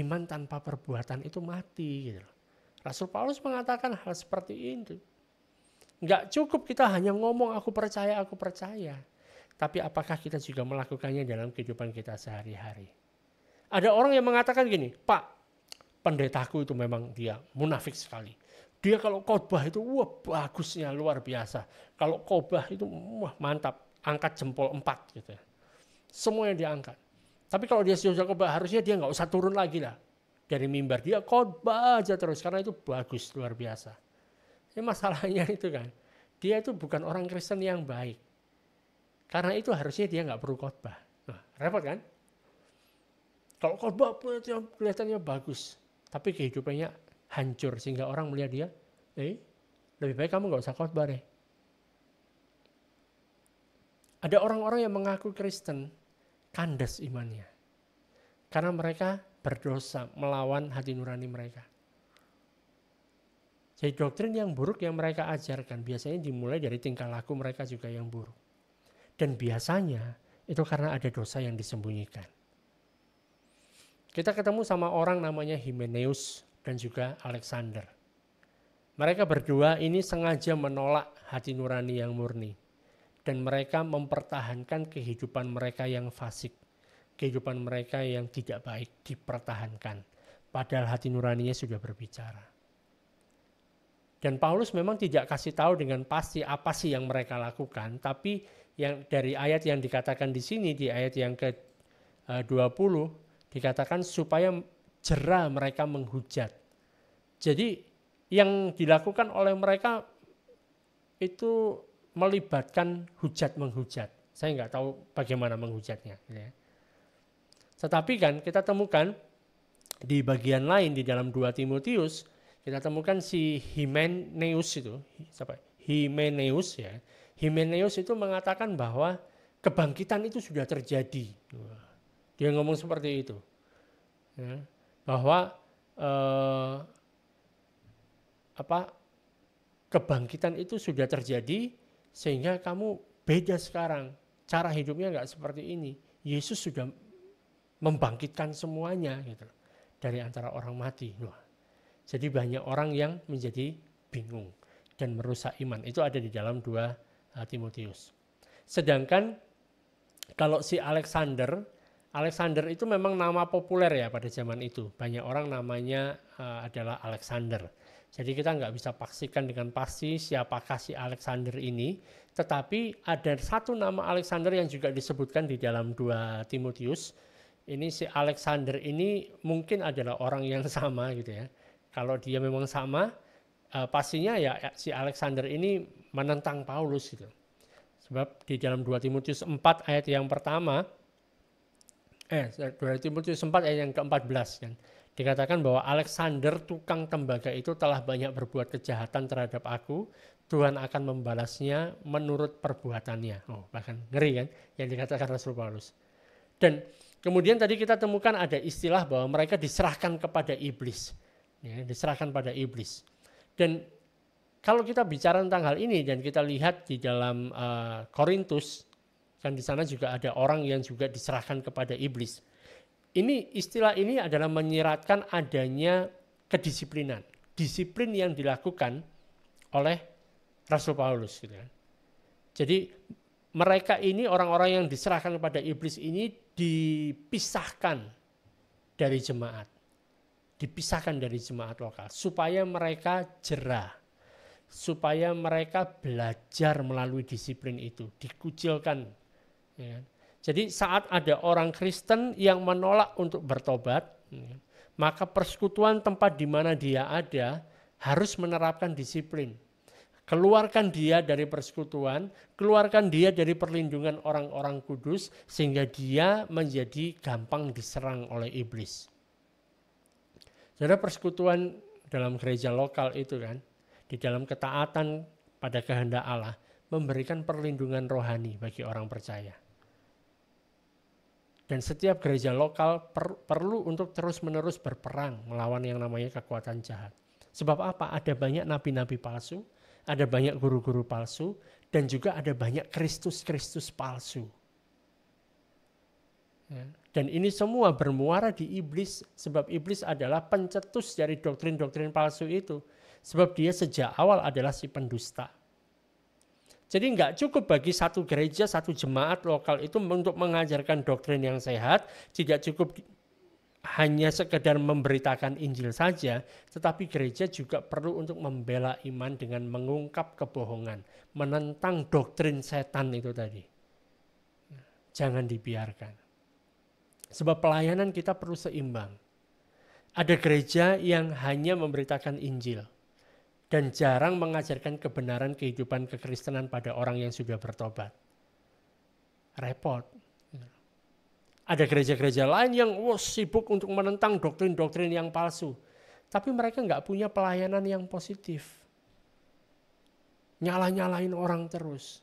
iman tanpa perbuatan itu mati gitu. Rasul Paulus mengatakan hal seperti itu. Enggak cukup kita hanya ngomong aku percaya. Tapi apakah kita juga melakukannya dalam kehidupan kita sehari-hari? Ada orang yang mengatakan gini, Pak, pendetaku itu memang dia munafik sekali. Dia kalau khotbah itu bagusnya luar biasa. Kalau khotbah itu mantap, angkat jempol 4 gitu. Semuanya dia angkat. Tapi kalau dia sudah khotbah harusnya dia nggak usah turun lagi lah dari mimbar. Dia khotbah aja terus karena itu bagus luar biasa. Ini masalahnya itu kan, dia itu bukan orang Kristen yang baik. Karena itu harusnya dia nggak perlu khotbah. Nah, repot kan? Kalau khotbah kelihatannya bagus, tapi kehidupannya hancur sehingga orang melihat dia, lebih baik kamu nggak usah khotbah deh. Ada orang-orang yang mengaku Kristen, kandas imannya, karena mereka berdosa melawan hati nurani mereka. Jadi doktrin yang buruk yang mereka ajarkan biasanya dimulai dari tingkah laku mereka juga yang buruk. Dan biasanya itu karena ada dosa yang disembunyikan. Kita ketemu sama orang namanya Himeneus dan juga Alexander. Mereka berdua ini sengaja menolak hati nurani yang murni. Dan mereka mempertahankan kehidupan mereka yang fasik. Kehidupan mereka yang tidak baik dipertahankan. Padahal hati nuraninya sudah berbicara. Dan Paulus memang tidak kasih tahu dengan pasti apa sih yang mereka lakukan. Tapi yang dari ayat yang dikatakan di sini, di ayat yang ke-20, dikatakan supaya jera mereka menghujat. Jadi yang dilakukan oleh mereka itu melibatkan hujat menghujat. Saya nggak tahu bagaimana menghujatnya. Tetapi kan kita temukan di bagian lain di dalam 2 Timotius, kita temukan si Himeneus itu, siapa? Himeneus ya. Himeneus itu mengatakan bahwa kebangkitan itu sudah terjadi. Dia ngomong seperti itu. Ya, bahwa kebangkitan itu sudah terjadi sehingga kamu beda sekarang. Cara hidupnya nggak seperti ini. Yesus sudah membangkitkan semuanya gitu dari antara orang mati. Wah. Jadi banyak orang yang menjadi bingung dan merusak iman. Itu ada di dalam 2 Timotius. Sedangkan kalau si Alexander itu memang nama populer ya pada zaman itu. Banyak orang namanya adalah Alexander. Jadi kita nggak bisa pastikan dengan pasti siapakah si Alexander ini. Tetapi ada satu nama Alexander yang juga disebutkan di dalam 2 Timotius. Ini si Alexander ini mungkin adalah orang yang sama gitu ya. Kalau dia memang sama, pastinya ya si Alexander ini menentang Paulus gitu. Sebab di dalam 2 Timotius 4 ayat yang pertama, 2 Timotius 4 ayat yang ke-14 kan. Dikatakan bahwa Alexander tukang tembaga itu telah banyak berbuat kejahatan terhadap aku. Tuhan akan membalasnya menurut perbuatannya. Oh, bahkan ngeri kan yang dikatakan Rasul Paulus. Dan kemudian tadi kita temukan ada istilah bahwa mereka diserahkan kepada iblis. Ya, diserahkan pada iblis. Dan kalau kita bicara tentang hal ini dan kita lihat di dalam Korintus, kan di sana juga ada orang yang juga diserahkan kepada iblis. Ini istilah ini adalah menyiratkan adanya kedisiplinan, disiplin yang dilakukan oleh Rasul Paulus gitu kan. Jadi mereka ini orang-orang yang diserahkan kepada iblis ini dipisahkan dari jemaat. Dipisahkan dari jemaat lokal supaya mereka jera. Supaya mereka belajar melalui disiplin itu, dikucilkan. Ya. Jadi saat ada orang Kristen yang menolak untuk bertobat, maka persekutuan tempat di mana dia ada harus menerapkan disiplin. Keluarkan dia dari persekutuan, keluarkan dia dari perlindungan orang-orang kudus, sehingga dia menjadi gampang diserang oleh iblis. Jadi persekutuan dalam gereja lokal itu kan, di dalam ketaatan pada kehendak Allah, memberikan perlindungan rohani bagi orang percaya. Dan setiap gereja lokal perlu untuk terus-menerus berperang melawan yang namanya kekuatan jahat. Sebab apa? Ada banyak nabi-nabi palsu, ada banyak guru-guru palsu, dan juga ada banyak Kristus-Kristus palsu. Ya. Dan ini semua bermuara di iblis, sebab iblis adalah pencetus dari doktrin-doktrin palsu itu. Sebab dia sejak awal adalah si pendusta. Jadi nggak cukup bagi satu gereja, satu jemaat lokal itu untuk mengajarkan doktrin yang sehat, tidak cukup hanya sekedar memberitakan Injil saja, tetapi gereja juga perlu untuk membela iman dengan mengungkap kebohongan, menentang doktrin setan itu tadi. Jangan dibiarkan. Sebab pelayanan kita perlu seimbang. Ada gereja yang hanya memberitakan Injil dan jarang mengajarkan kebenaran kehidupan kekristenan pada orang yang sudah bertobat. Repot. Ada gereja-gereja lain yang sibuk untuk menentang doktrin-doktrin yang palsu. Tapi mereka nggak punya pelayanan yang positif. Nyala-nyalain orang terus.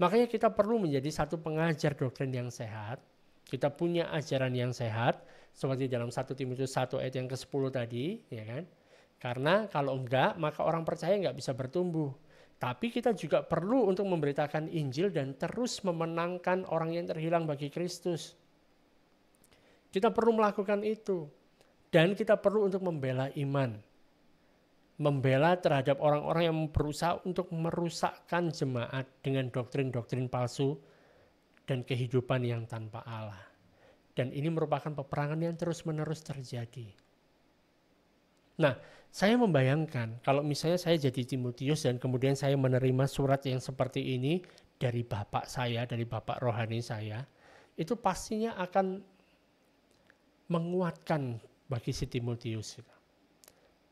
Makanya kita perlu menjadi satu pengajar doktrin yang sehat. Kita punya ajaran yang sehat. Seperti dalam 1 Timotius 1 ayat yang ke-10 tadi. Ya kan? Karena kalau enggak, maka orang percaya enggak bisa bertumbuh. Tapi kita juga perlu untuk memberitakan Injil dan terus memenangkan orang yang terhilang bagi Kristus. Kita perlu melakukan itu. Dan kita perlu untuk membela iman. Membela terhadap orang-orang yang berusaha untuk merusakkan jemaat dengan doktrin-doktrin palsu dan kehidupan yang tanpa Allah. Dan ini merupakan peperangan yang terus-menerus terjadi. Nah, saya membayangkan kalau misalnya saya jadi Timotius dan kemudian saya menerima surat yang seperti ini dari bapak saya, dari bapak rohani saya, itu pastinya akan menguatkan bagi si Timotius.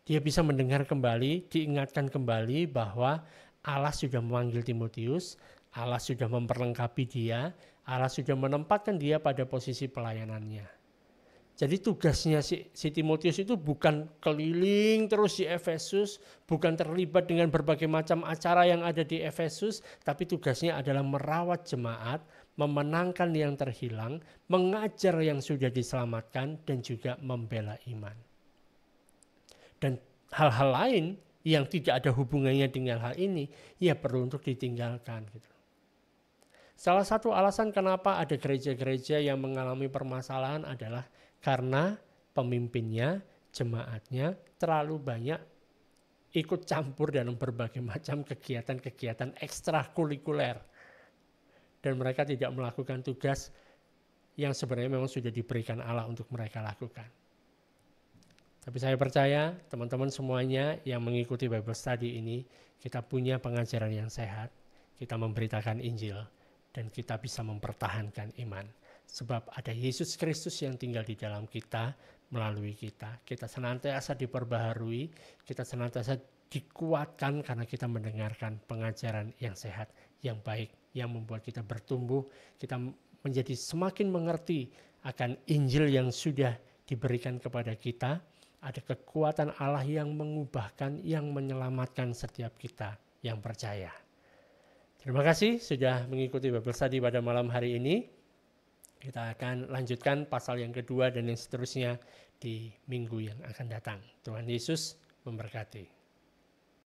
Dia bisa mendengar kembali, diingatkan kembali bahwa Allah sudah memanggil Timotius, Allah sudah memperlengkapi dia, Allah sudah menempatkan dia pada posisi pelayanannya. Jadi tugasnya si Timotius itu bukan keliling terus di Efesus, bukan terlibat dengan berbagai macam acara yang ada di Efesus, tapi tugasnya adalah merawat jemaat, memenangkan yang terhilang, mengajar yang sudah diselamatkan, dan juga membela iman. Dan hal-hal lain yang tidak ada hubungannya dengan hal ini, ya perlu untuk ditinggalkan. Gitu. Salah satu alasan kenapa ada gereja-gereja yang mengalami permasalahan adalah karena pemimpinnya, jemaatnya terlalu banyak ikut campur dalam berbagai macam kegiatan-kegiatan ekstrakurikuler. Dan mereka tidak melakukan tugas yang sebenarnya memang sudah diberikan Allah untuk mereka lakukan. Tapi saya percaya teman-teman semuanya yang mengikuti Bible Study ini, kita punya pengajaran yang sehat, kita memberitakan Injil, dan kita bisa mempertahankan iman. Sebab ada Yesus Kristus yang tinggal di dalam kita, melalui kita. Kita senantiasa diperbaharui, kita senantiasa dikuatkan karena kita mendengarkan pengajaran yang sehat, yang baik, yang membuat kita bertumbuh, kita menjadi semakin mengerti akan Injil yang sudah diberikan kepada kita. Ada kekuatan Allah yang mengubahkan, yang menyelamatkan setiap kita yang percaya. Terima kasih sudah mengikuti Bible Study pada malam hari ini. Kita akan lanjutkan pasal yang kedua dan yang seterusnya di minggu yang akan datang. Tuhan Yesus memberkati.